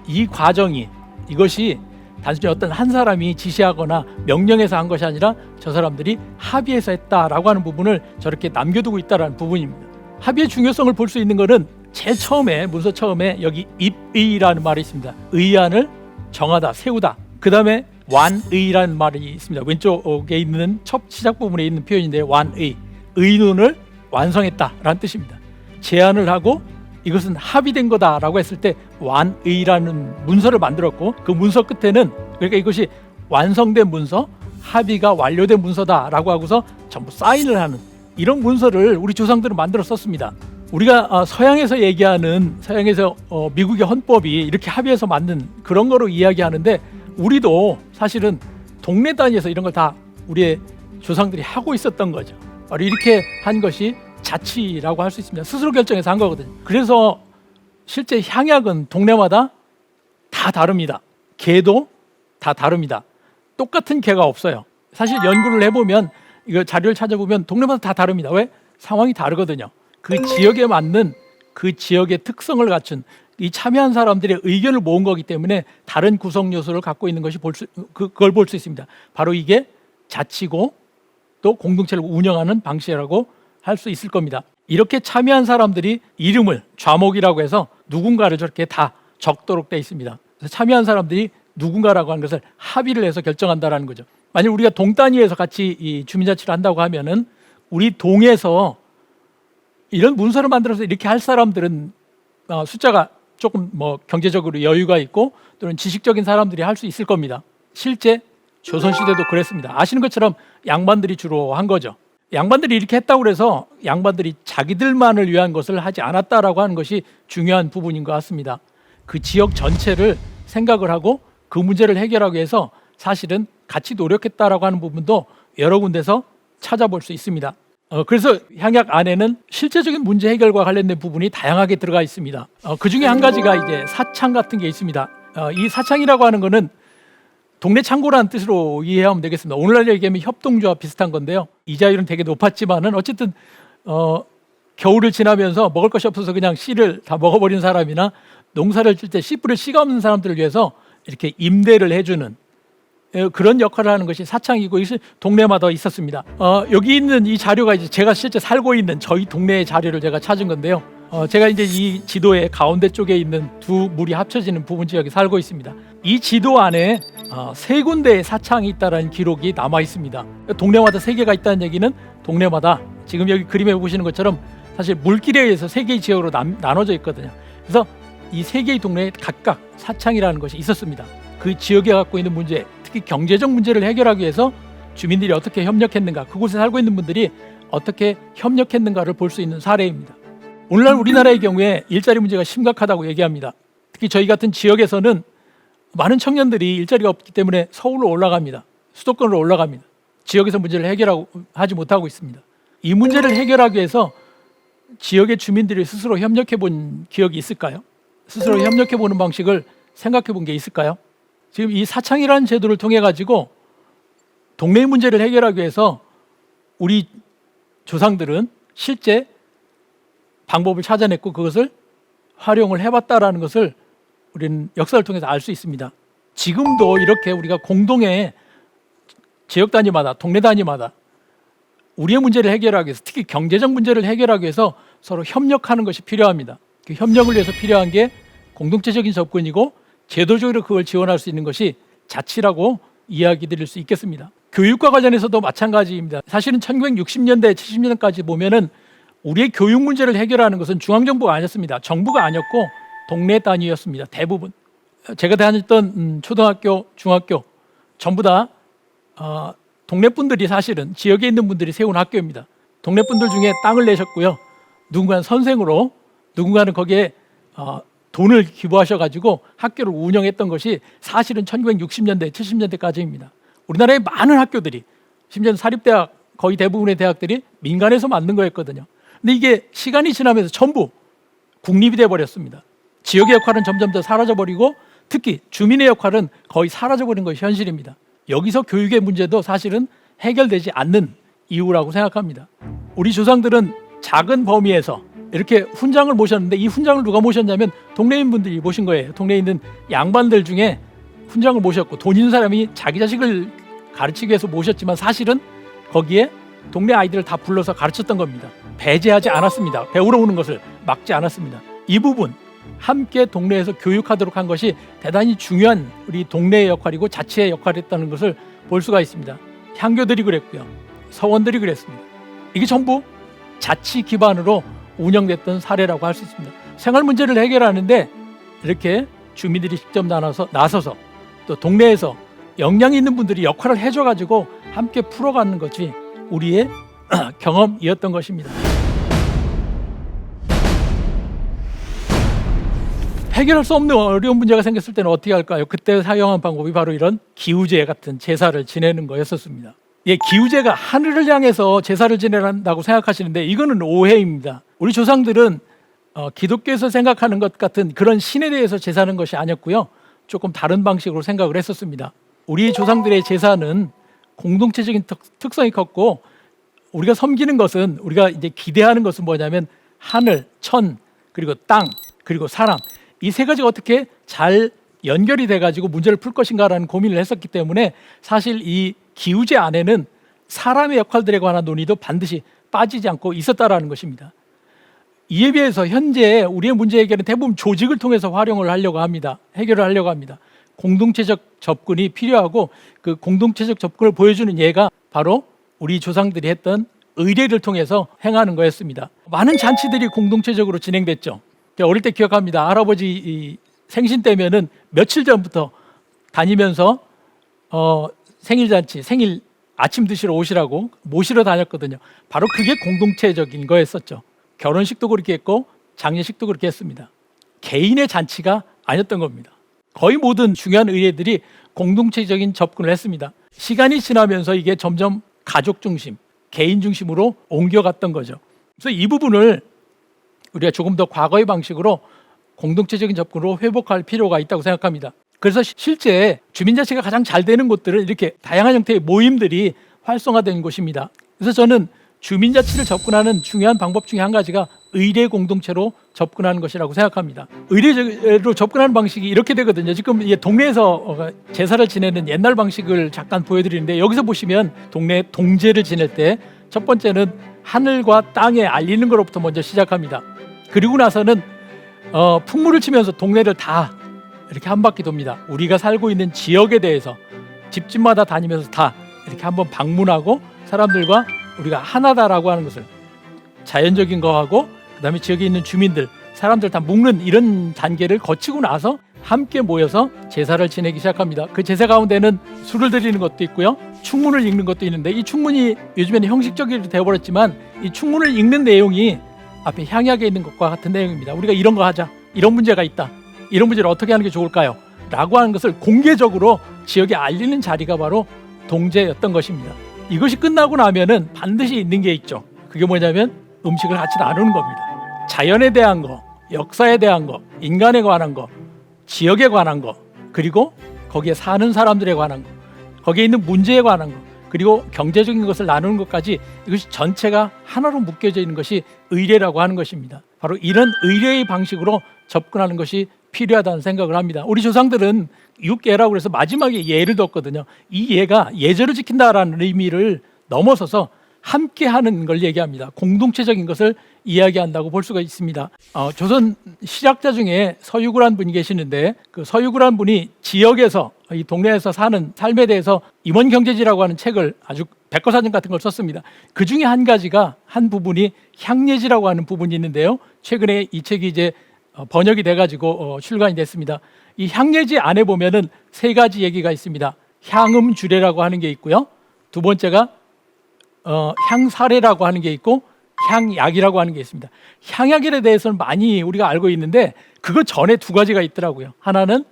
이 과정이, 이것이 단순히 어떤 한 사람이 지시하거나 명령해서 한 것이 아니라 저 사람들이 합의해서 했다라고 하는 부분을 저렇게 남겨두고 있다는 부분입니다. 합의의 중요성을 볼 수 있는 것은 제일 처음에, 문서 처음에 여기 입의라는 말이 있습니다. 의안을 정하다, 세우다. 그 다음에 완의라는 말이 있습니다. 왼쪽에 있는 첫 시작 부분에 있는 표현인데, 완의, 의논을 완성했다라는 뜻입니다. 제안을 하고 이것은 합의된 거다라고 했을 때 완의라는 문서를 만들었고, 그 문서 끝에는, 그러니까 이것이 완성된 문서, 합의가 완료된 문서다라고 하고서 전부 사인을 하는 이런 문서를 우리 조상들은 만들어 썼습니다. 우리가 서양에서 얘기하는, 서양에서 미국의 헌법이 이렇게 합의해서 만든 그런 거로 이야기하는데, 우리도 사실은 동네 단위에서 이런 걸 다 우리의 조상들이 하고 있었던 거죠. 바로 이렇게 한 것이 자치라고 할 수 있습니다. 스스로 결정해서 한 거거든요. 그래서 실제 향약은 동네마다 다 다릅니다. 개도 다 다릅니다. 똑같은 개가 없어요. 사실 연구를 해보면, 이거 자료를 찾아보면 동네마다 다 다릅니다. 왜? 상황이 다르거든요. 그 지역에 맞는, 그 지역의 특성을 갖춘, 이 참여한 사람들의 의견을 모은 거기 때문에 다른 구성 요소를 갖고 있는 것이 그걸 볼 수 있습니다. 바로 이게 자치고 또 공동체를 운영하는 방식이라고 할 수 있을 겁니다. 이렇게 참여한 사람들이 이름을 좌목이라고 해서 누군가를 저렇게 다 적도록 되어 있습니다. 그래서 참여한 사람들이 누군가라고 하는 것을 합의를 해서 결정한다라는 거죠. 만약 우리가 동 단위에서 같이 이 주민자치를 한다고 하면은, 우리 동에서 이런 문서를 만들어서 이렇게 할 사람들은 숫자가 조금 뭐 경제적으로 여유가 있고 또는 지식적인 사람들이 할 수 있을 겁니다. 실제 조선시대도 그랬습니다. 아시는 것처럼 양반들이 주로 한 거죠. 양반들이 이렇게 했다고 해서 양반들이 자기들만을 위한 것을 하지 않았다라고 하는 것이 중요한 부분인 것 같습니다. 그 지역 전체를 생각을 하고 그 문제를 해결하기 위해서 사실은 같이 노력했다라고 하는 부분도 여러 군데서 찾아볼 수 있습니다. 그래서 향약 안에는 실제적인 문제 해결과 관련된 부분이 다양하게 들어가 있습니다. 그 중에 한 가지가 이제 사창 같은 게 있습니다. 이 사창이라고 하는 거는 동네 창고라는 뜻으로 이해하면 되겠습니다. 오늘날 얘기하면 협동조합 비슷한 건데요. 이자율은 되게 높았지만은 어쨌든 겨울을 지나면서 먹을 것이 없어서 그냥 씨를 다 먹어버린 사람이나 농사를 질 때 씨뿌리를 씨가 없는 사람들을 위해서 이렇게 임대를 해주는 그런 역할을 하는 것이 사창이고, 이것이 동네마다 있었습니다. 여기 있는 이 자료가 이제 제가 실제 살고 있는 저희 동네의 자료를 제가 찾은 건데요. 제가 이제 이 지도의 가운데 쪽에 있는 두 물이 합쳐지는 부분 지역에 살고 있습니다. 이 지도 안에 세 군데의 사창이 있다는 기록이 남아 있습니다. 동네마다 세 개가 있다는 얘기는 동네마다 지금 여기 그림에 보시는 것처럼 사실 물길에 의해서 세 개의 지역으로 나눠져 있거든요. 그래서 이 세 개의 동네에 각각 사창이라는 것이 있었습니다. 그 지역에 갖고 있는 문제, 특히 경제적 문제를 해결하기 위해서 주민들이 어떻게 협력했는가, 그곳에 살고 있는 분들이 어떻게 협력했는가를 볼 수 있는 사례입니다. 오늘날 우리나라의 경우에 일자리 문제가 심각하다고 얘기합니다. 특히 저희 같은 지역에서는 많은 청년들이 일자리가 없기 때문에 서울로 올라갑니다. 수도권으로 올라갑니다. 지역에서 문제를 해결하지 못하고 있습니다. 이 문제를 해결하기 위해서 지역의 주민들이 스스로 협력해 본 기억이 있을까요? 스스로 협력해 보는 방식을 생각해 본 게 있을까요? 지금 이 사창이라는 제도를 통해 가지고 동네 문제를 해결하기 위해서 우리 조상들은 실제 방법을 찾아냈고 그것을 활용을 해봤다라는 것을 우리는 역사를 통해서 알 수 있습니다. 지금도 이렇게 우리가 공동의 지역 단위마다, 동네 단위마다 우리의 문제를 해결하기 위해서, 특히 경제적 문제를 해결하기 위해서 서로 협력하는 것이 필요합니다. 그 협력을 위해서 필요한 게 공동체적인 접근이고, 제도적으로 그걸 지원할 수 있는 것이 자치라고 이야기 드릴 수 있겠습니다. 교육과 관련해서도 마찬가지입니다. 사실은 1960년대, 70년대까지 보면은 우리의 교육 문제를 해결하는 것은 중앙정부가 아니었습니다. 정부가 아니었고 동네 단위였습니다. 대부분. 제가 다녔던 초등학교, 중학교 전부 다 동네 분들이 사실은 지역에 있는 분들이 세운 학교입니다. 동네 분들 중에 땅을 내셨고요. 누군가는 선생으로, 누군가는 거기에 돈을 기부하셔가지고 학교를 운영했던 것이 사실은 1960년대, 70년대까지입니다. 우리나라의 많은 학교들이, 심지어 사립대학 거의 대부분의 대학들이 민간에서 만든 거였거든요. 근데 이게 시간이 지나면서 전부 국립이 돼버렸습니다. 지역의 역할은 점점 더 사라져버리고 특히 주민의 역할은 거의 사라져버린 것이 현실입니다. 여기서 교육의 문제도 사실은 해결되지 않는 이유라고 생각합니다. 우리 조상들은 작은 범위에서 이렇게 훈장을 모셨는데 이 훈장을 누가 모셨냐면 동네인 분들이 모신 거예요. 동네에 있는 양반들 중에 훈장을 모셨고 돈 있는 사람이 자기 자식을 가르치기 위해서 모셨지만 사실은 거기에 동네 아이들을 다 불러서 가르쳤던 겁니다. 배제하지 않았습니다. 배우러 오는 것을 막지 않았습니다. 이 부분 함께 동네에서 교육하도록 한 것이 대단히 중요한 우리 동네의 역할이고 자치의 역할이었다는 것을 볼 수가 있습니다. 향교들이 그랬고요. 서원들이 그랬습니다. 이게 전부 자치 기반으로 운영됐던 사례라고 할 수 있습니다. 생활 문제를 해결하는데 이렇게 주민들이 직접 나서서 또 동네에서 역량 있는 분들이 역할을 해줘가지고 함께 풀어가는 것이 우리의 경험이었던 것입니다. 해결할 수 없는 어려운 문제가 생겼을 때는 어떻게 할까요? 그때 사용한 방법이 바로 이런 기우제 같은 제사를 지내는 거였었습니다. 예, 기우제가 하늘을 향해서 제사를 지내란다고 생각하시는데 이거는 오해입니다. 우리 조상들은 기독교에서 생각하는 것 같은 그런 신에 대해서 제사하는 것이 아니었고요. 조금 다른 방식으로 생각을 했었습니다. 우리 조상들의 제사는 공동체적인 특성이 컸고 우리가 섬기는 것은 우리가 이제 기대하는 것은 뭐냐면 하늘, 천, 그리고 땅, 그리고 사람 이 세 가지가 어떻게 잘 연결이 돼가지고 문제를 풀 것인가라는 고민을 했었기 때문에 사실 이 기우제 안에는 사람의 역할들에 관한 논의도 반드시 빠지지 않고 있었다라는 것입니다. 이에 비해서 현재 우리의 문제 해결은 대부분 조직을 통해서 활용을 하려고 합니다. 해결을 하려고 합니다. 공동체적 접근이 필요하고 그 공동체적 접근을 보여주는 예가 바로 우리 조상들이 했던 의례를 통해서 행하는 거였습니다. 많은 잔치들이 공동체적으로 진행됐죠. 제가 어릴 때 기억합니다. 할아버지 생신 때면은 며칠 전부터 다니면서 생일잔치, 생일 아침 드시러 오시라고 모시러 다녔거든요. 바로 그게 공동체적인 거였었죠. 결혼식도 그렇게 했고 장례식도 그렇게 했습니다. 개인의 잔치가 아니었던 겁니다. 거의 모든 중요한 의례들이 공동체적인 접근을 했습니다. 시간이 지나면서 이게 점점 가족 중심, 개인 중심으로 옮겨갔던 거죠. 그래서 이 부분을 우리가 조금 더 과거의 방식으로 공동체적인 접근으로 회복할 필요가 있다고 생각합니다. 그래서 실제 주민자치가 가장 잘 되는 곳들은 이렇게 다양한 형태의 모임들이 활성화된 곳입니다. 그래서 저는 주민자치를 접근하는 중요한 방법 중에 한 가지가 의례 공동체로 접근하는 것이라고 생각합니다. 의례로 접근하는 방식이 이렇게 되거든요. 지금 동네에서 제사를 지내는 옛날 방식을 잠깐 보여드리는데 여기서 보시면 동네 동제를 지낼 때 첫 번째는 하늘과 땅에 알리는 것부터 먼저 시작합니다. 그리고 나서는 풍물을 치면서 동네를 다 이렇게 한 바퀴 돕니다. 우리가 살고 있는 지역에 대해서 집집마다 다니면서 다 이렇게 한번 방문하고 사람들과 우리가 하나다라고 하는 것을 자연적인 거하고 그다음에 지역에 있는 주민들, 사람들 다 묶는 이런 단계를 거치고 나서 함께 모여서 제사를 지내기 시작합니다. 그 제사 가운데는 술을 드리는 것도 있고요. 충문을 읽는 것도 있는데 이 충문이 요즘에는 형식적이 되어버렸지만 이 충문을 읽는 내용이 앞에 향약에 있는 것과 같은 내용입니다. 우리가 이런 거 하자. 이런 문제가 있다. 이런 문제를 어떻게 하는 게 좋을까요? 라고 하는 것을 공개적으로 지역에 알리는 자리가 바로 동제였던 것입니다. 이것이 끝나고 나면은 반드시 있는 게 있죠. 그게 뭐냐면 음식을 같이 나누는 겁니다. 자연에 대한 거, 역사에 대한 거, 인간에 관한 거, 지역에 관한 거, 그리고 거기에 사는 사람들에 관한 거, 거기에 있는 문제에 관한 거, 그리고 경제적인 것을 나누는 것까지 이것이 전체가 하나로 묶여져 있는 것이 의례라고 하는 것입니다. 바로 이런 의례의 방식으로 접근하는 것이 필요하다는 생각을 합니다. 우리 조상들은 육예라고 해서 마지막에 예를 뒀거든요. 이 예가 예절을 지킨다라는 의미를 넘어서서 함께하는 걸 얘기합니다. 공동체적인 것을 이야기한다고 볼 수가 있습니다. 조선 실학자 중에 서유구란 분이 계시는데 그 서유구란 분이 지역에서 이 동네에서 사는 삶에 대해서 임원경제지라고 하는 책을 아주 백과사전 같은 걸 썼습니다. 그 중에 한 가지가 한 부분이 향례지라고 하는 부분이 있는데요. 최근에 이 책이 이제 번역이 돼가지고 출간이 됐습니다. 이 향례지 안에 보면은 세 가지 얘기가 있습니다. 향음주례라고 하는 게 있고요. 두 번째가 향사례라고 하는 게 있고 향약이라고 하는 게 있습니다. 향약에 대해서는 많이 우리가 알고 있는데 그거 전에 두 가지가 있더라고요. 하나는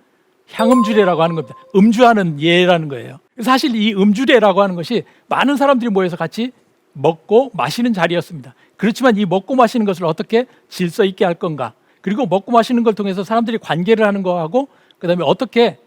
향음주례라고 하는 겁니다. 음주하는 예라는 거예요. 사실 이 음주례라고 하는 것이 많은 사람들이 모여서 같이 먹고 마시는 자리였습니다. 그렇지만 이 먹고 마시는 것을 어떻게 질서 있게 할 건가, 그리고 먹고 마시는 걸 통해서 사람들이 관계를 하는 거하고 그다음에 어떻게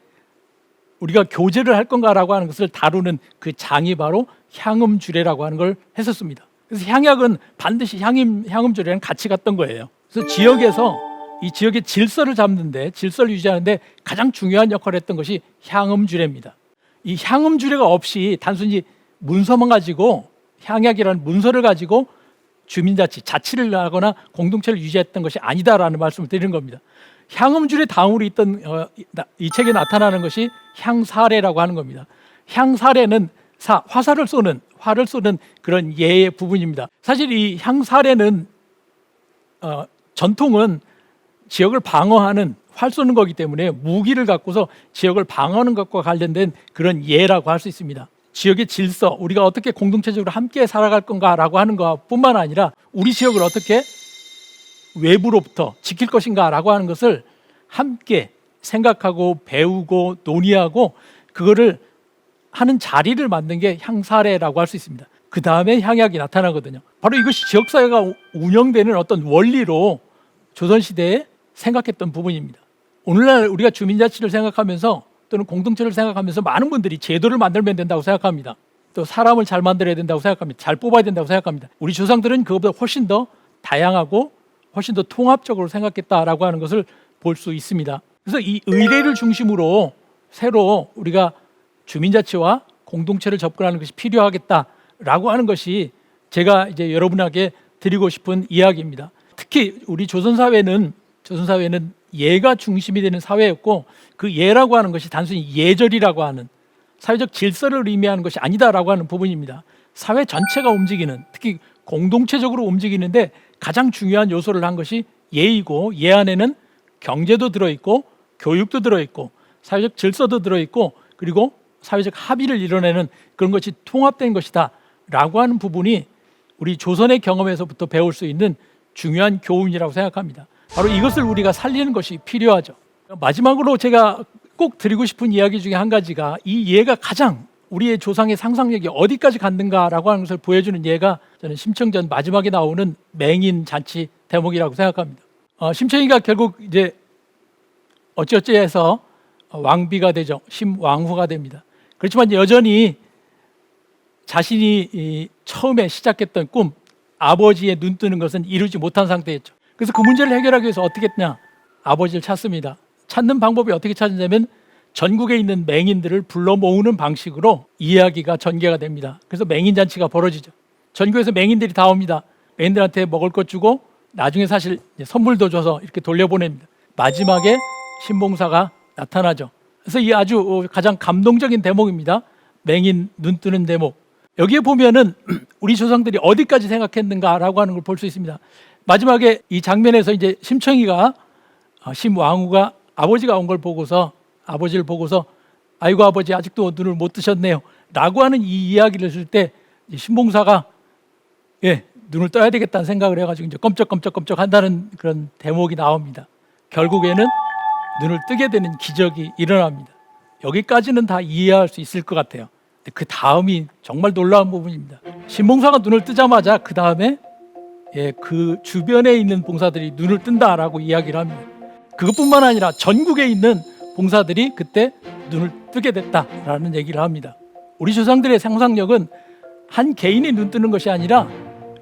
우리가 교제를 할 건가라고 하는 것을 다루는 그 장이 바로 향음주례라고 하는 걸 했었습니다. 그래서 향약은 반드시 향음주례랑 같이 갔던 거예요. 그래서 지역에서 이 지역의 질서를 잡는데, 질서를 유지하는데 가장 중요한 역할을 했던 것이 향음주례입니다. 이 향음주례가 없이 단순히 문서만 가지고, 향약이라는 문서를 가지고 주민자치, 자치를 하거나 공동체를 유지했던 것이 아니다라는 말씀을 드리는 겁니다. 향음주례 다음으로 있던 이 책에 나타나는 것이 향사례라고 하는 겁니다. 향사례는 화살을 쏘는, 활을 쏘는 그런 예의 부분입니다. 사실 이 향사례는 전통은 지역을 방어하는, 활 쏘는 거기 때문에 무기를 갖고서 지역을 방어하는 것과 관련된 그런 예라고 할 수 있습니다. 지역의 질서, 우리가 어떻게 공동체적으로 함께 살아갈 건가라고 하는 것뿐만 아니라 우리 지역을 어떻게 외부로부터 지킬 것인가라고 하는 것을 함께 생각하고 배우고 논의하고 그거를 하는 자리를 만든 게 향사례라고 할 수 있습니다. 그 다음에 향약이 나타나거든요. 바로 이것이 지역사회가 운영되는 어떤 원리로 조선시대에 생각했던 부분입니다. 오늘날 우리가 주민자치를 생각하면서 또는 공동체를 생각하면서 많은 분들이 제도를 만들면 된다고 생각합니다. 또 사람을 잘 만들어야 된다고 생각합니다. 잘 뽑아야 된다고 생각합니다. 우리 조상들은 그것보다 훨씬 더 다양하고 훨씬 더 통합적으로 생각했다라고 하는 것을 볼 수 있습니다. 그래서 이 의례를 중심으로 새로 우리가 주민자치와 공동체를 접근하는 것이 필요하겠다라고 하는 것이 제가 이제 여러분에게 드리고 싶은 이야기입니다. 특히 우리 조선사회는 예가 중심이 되는 사회였고, 그 예라고 하는 것이 단순히 예절이라고 하는 사회적 질서를 의미하는 것이 아니다라고 하는 부분입니다. 사회 전체가 움직이는, 특히 공동체적으로 움직이는데 가장 중요한 요소를 한 것이 예이고, 예 안에는 경제도 들어있고 교육도 들어있고 사회적 질서도 들어있고 그리고 사회적 합의를 이뤄내는 그런 것이 통합된 것이다 라고 하는 부분이 우리 조선의 경험에서부터 배울 수 있는 중요한 교훈이라고 생각합니다. 바로 이것을 우리가 살리는 것이 필요하죠. 마지막으로 제가 꼭 드리고 싶은 이야기 중에 한 가지가, 이 예가 가장 우리의 조상의 상상력이 어디까지 갔는가라고 하는 것을 보여주는 예가 저는 심청전 마지막에 나오는 맹인 잔치 대목이라고 생각합니다. 심청이가 결국 이제 어찌어찌해서 왕비가 되죠. 심왕후가 됩니다. 그렇지만 여전히 자신이 처음에 시작했던 꿈, 아버지의 눈 뜨는 것은 이루지 못한 상태였죠. 그래서 그 문제를 해결하기 위해서 어떻게 했냐? 아버지를 찾습니다. 찾는 방법이 어떻게 찾느냐면 전국에 있는 맹인들을 불러 모으는 방식으로 이야기가 전개가 됩니다. 그래서 맹인잔치가 벌어지죠. 전국에서 맹인들이 다 옵니다. 맹인들한테 먹을 것 주고 나중에 사실 선물도 줘서 이렇게 돌려보냅니다. 마지막에 신봉사가 나타나죠. 그래서 이 아주 가장 감동적인 대목입니다. 맹인 눈 뜨는 대목. 여기에 보면은 우리 조상들이 어디까지 생각했는가라고 하는 걸 볼 수 있습니다. 마지막에 이 장면에서 이제 심청이가 심왕후가 아버지가 온 걸 보고서, 아버지를 보고서 아이고 아버지 아직도 눈을 못 뜨셨네요 라고 하는 이 이야기를 했을 때 신봉사가 눈을 떠야 되겠다는 생각을 해가지고 이제 껌쩍껌쩍 한다는 그런 대목이 나옵니다. 결국에는 눈을 뜨게 되는 기적이 일어납니다. 여기까지는 다 이해할 수 있을 것 같아요. 근데 그 다음이 정말 놀라운 부분입니다. 신봉사가 눈을 뜨자마자 그 다음에 그 주변에 있는 봉사들이 눈을 뜬다라고 이야기를 합니다. 그것뿐만 아니라 전국에 있는 봉사들이 그때 눈을 뜨게 됐다라는 얘기를 합니다. 우리 조상들의 상상력은 한 개인이 눈 뜨는 것이 아니라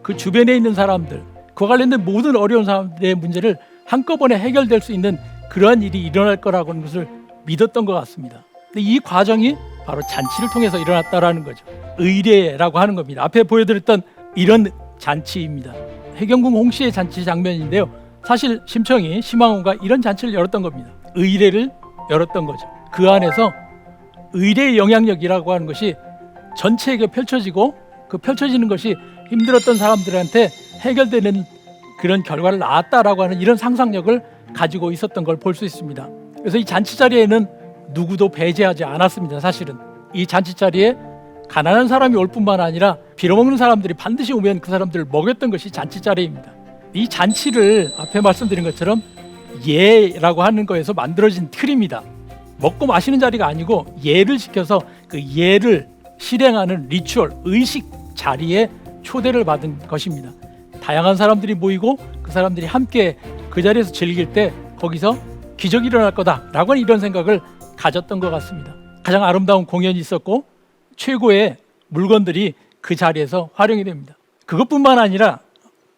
그 주변에 있는 사람들, 그와 관련된 모든 어려운 사람들의 문제를 한꺼번에 해결될 수 있는 그러한 일이 일어날 거라고 하는 것을 믿었던 것 같습니다. 근데 이 과정이 바로 잔치를 통해서 일어났다라는 거죠. 의례라고 하는 겁니다. 앞에 보여드렸던 이런 잔치입니다. 해경궁 홍씨의 잔치 장면인데요. 사실 심청이, 심왕후가 이런 잔치를 열었던 겁니다. 의례를 열었던 거죠. 그 안에서 의례의 영향력이라고 하는 것이 전체에게 펼쳐지고 그 펼쳐지는 것이 힘들었던 사람들한테 해결되는 그런 결과를 낳았다라고 하는 이런 상상력을 가지고 있었던 걸 볼 수 있습니다. 그래서 이 잔치 자리에는 누구도 배제하지 않았습니다. 사실은 이 잔치 자리에 가난한 사람이 올 뿐만 아니라 빌어먹는 사람들이 반드시 오면 그 사람들을 먹였던 것이 잔치 자리입니다. 이 잔치를 앞에 말씀드린 것처럼 예라고 하는 거에서 만들어진 틀입니다. 먹고 마시는 자리가 아니고 예를 지켜서 그 예를 실행하는 리추얼, 의식 자리에 초대를 받은 것입니다. 다양한 사람들이 모이고 그 사람들이 함께 그 자리에서 즐길 때 거기서 기적이 일어날 거다라고 하는 이런 생각을 가졌던 것 같습니다. 가장 아름다운 공연이 있었고 최고의 물건들이 그 자리에서 활용이 됩니다. 그것뿐만 아니라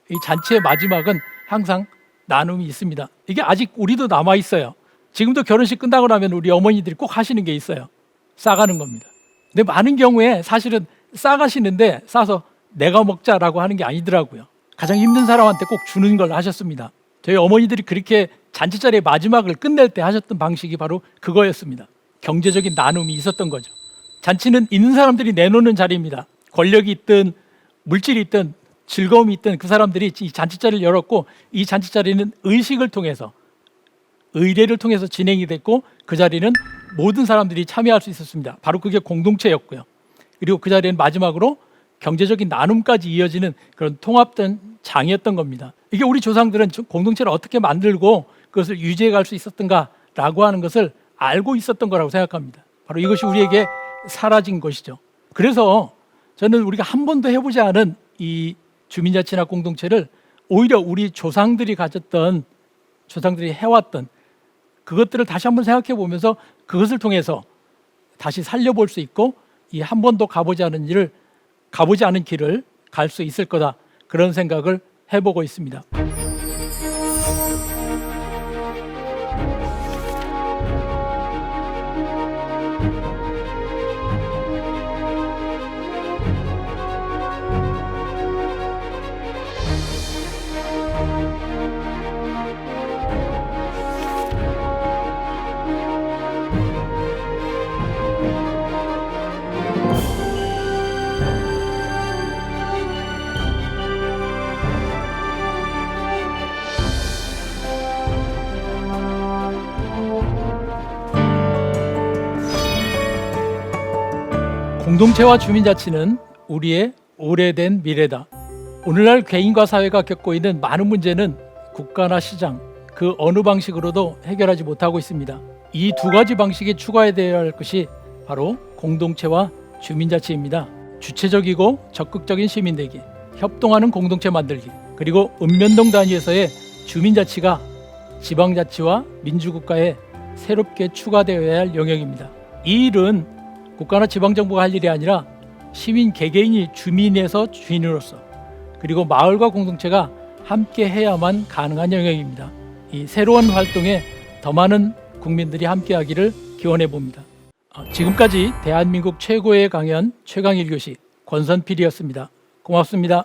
이 잔치의 마지막은 항상 나눔이 있습니다. 이게 아직 우리도 남아 있어요. 지금도 결혼식 끝나고 나면 우리 어머니들이 꼭 하시는 게 있어요. 싸가는 겁니다. 근데 많은 경우에 사실은 싸가시는데 싸서 내가 먹자라고 하는 게 아니더라고요. 가장 힘든 사람한테 꼭 주는 걸 하셨습니다. 저희 어머니들이 그렇게 잔치 자리의 마지막을 끝낼 때 하셨던 방식이 바로 그거였습니다. 경제적인 나눔이 있었던 거죠. 잔치는 있는 사람들이 내놓는 자리입니다. 권력이 있든 물질이 있든 즐거움이 있든 그 사람들이 이 잔치 자리를 열었고 이 잔치 자리는 의식을 통해서 의례를 통해서 진행이 됐고 그 자리는 모든 사람들이 참여할 수 있었습니다. 바로 그게 공동체였고요. 그리고 그 자리는 마지막으로 경제적인 나눔까지 이어지는 그런 통합된 장이었던 겁니다. 이게 우리 조상들은 공동체를 어떻게 만들고 그것을 유지해 갈 수 있었던가라고 하는 것을 알고 있었던 거라고 생각합니다. 바로 이것이 우리에게 사라진 것이죠. 그래서 저는 우리가 한 번도 해보지 않은 이 주민자치나 공동체를 오히려 우리 조상들이 가졌던, 조상들이 해왔던 그것들을 다시 한번 생각해 보면서 그것을 통해서 다시 살려볼 수 있고 이 한 번도 가보지 않은 길을 갈 수 있을 거다, 그런 생각을 해보고 있습니다. 공동체와 주민자치는 우리의 오래된 미래다. 오늘날 개인과 사회가 겪고 있는 많은 문제는 국가나 시장, 그 어느 방식으로도 해결하지 못하고 있습니다. 이 두 가지 방식에 추가되어야 할 것이 바로 공동체와 주민자치입니다. 주체적이고 적극적인 시민되기, 협동하는 공동체 만들기, 그리고 읍면동 단위에서의 주민자치가 지방자치와 민주국가에 새롭게 추가되어야 할 영역입니다. 이 일은 국가나 지방정부가 할 일이 아니라 시민 개개인이 주민에서 주인으로서 그리고 마을과 공동체가 함께 해야만 가능한 영역입니다. 이 새로운 활동에 더 많은 국민들이 함께하기를 기원해 봅니다. 지금까지 대한민국 최고의 강연 최강일 교시 권선필이었습니다. 고맙습니다.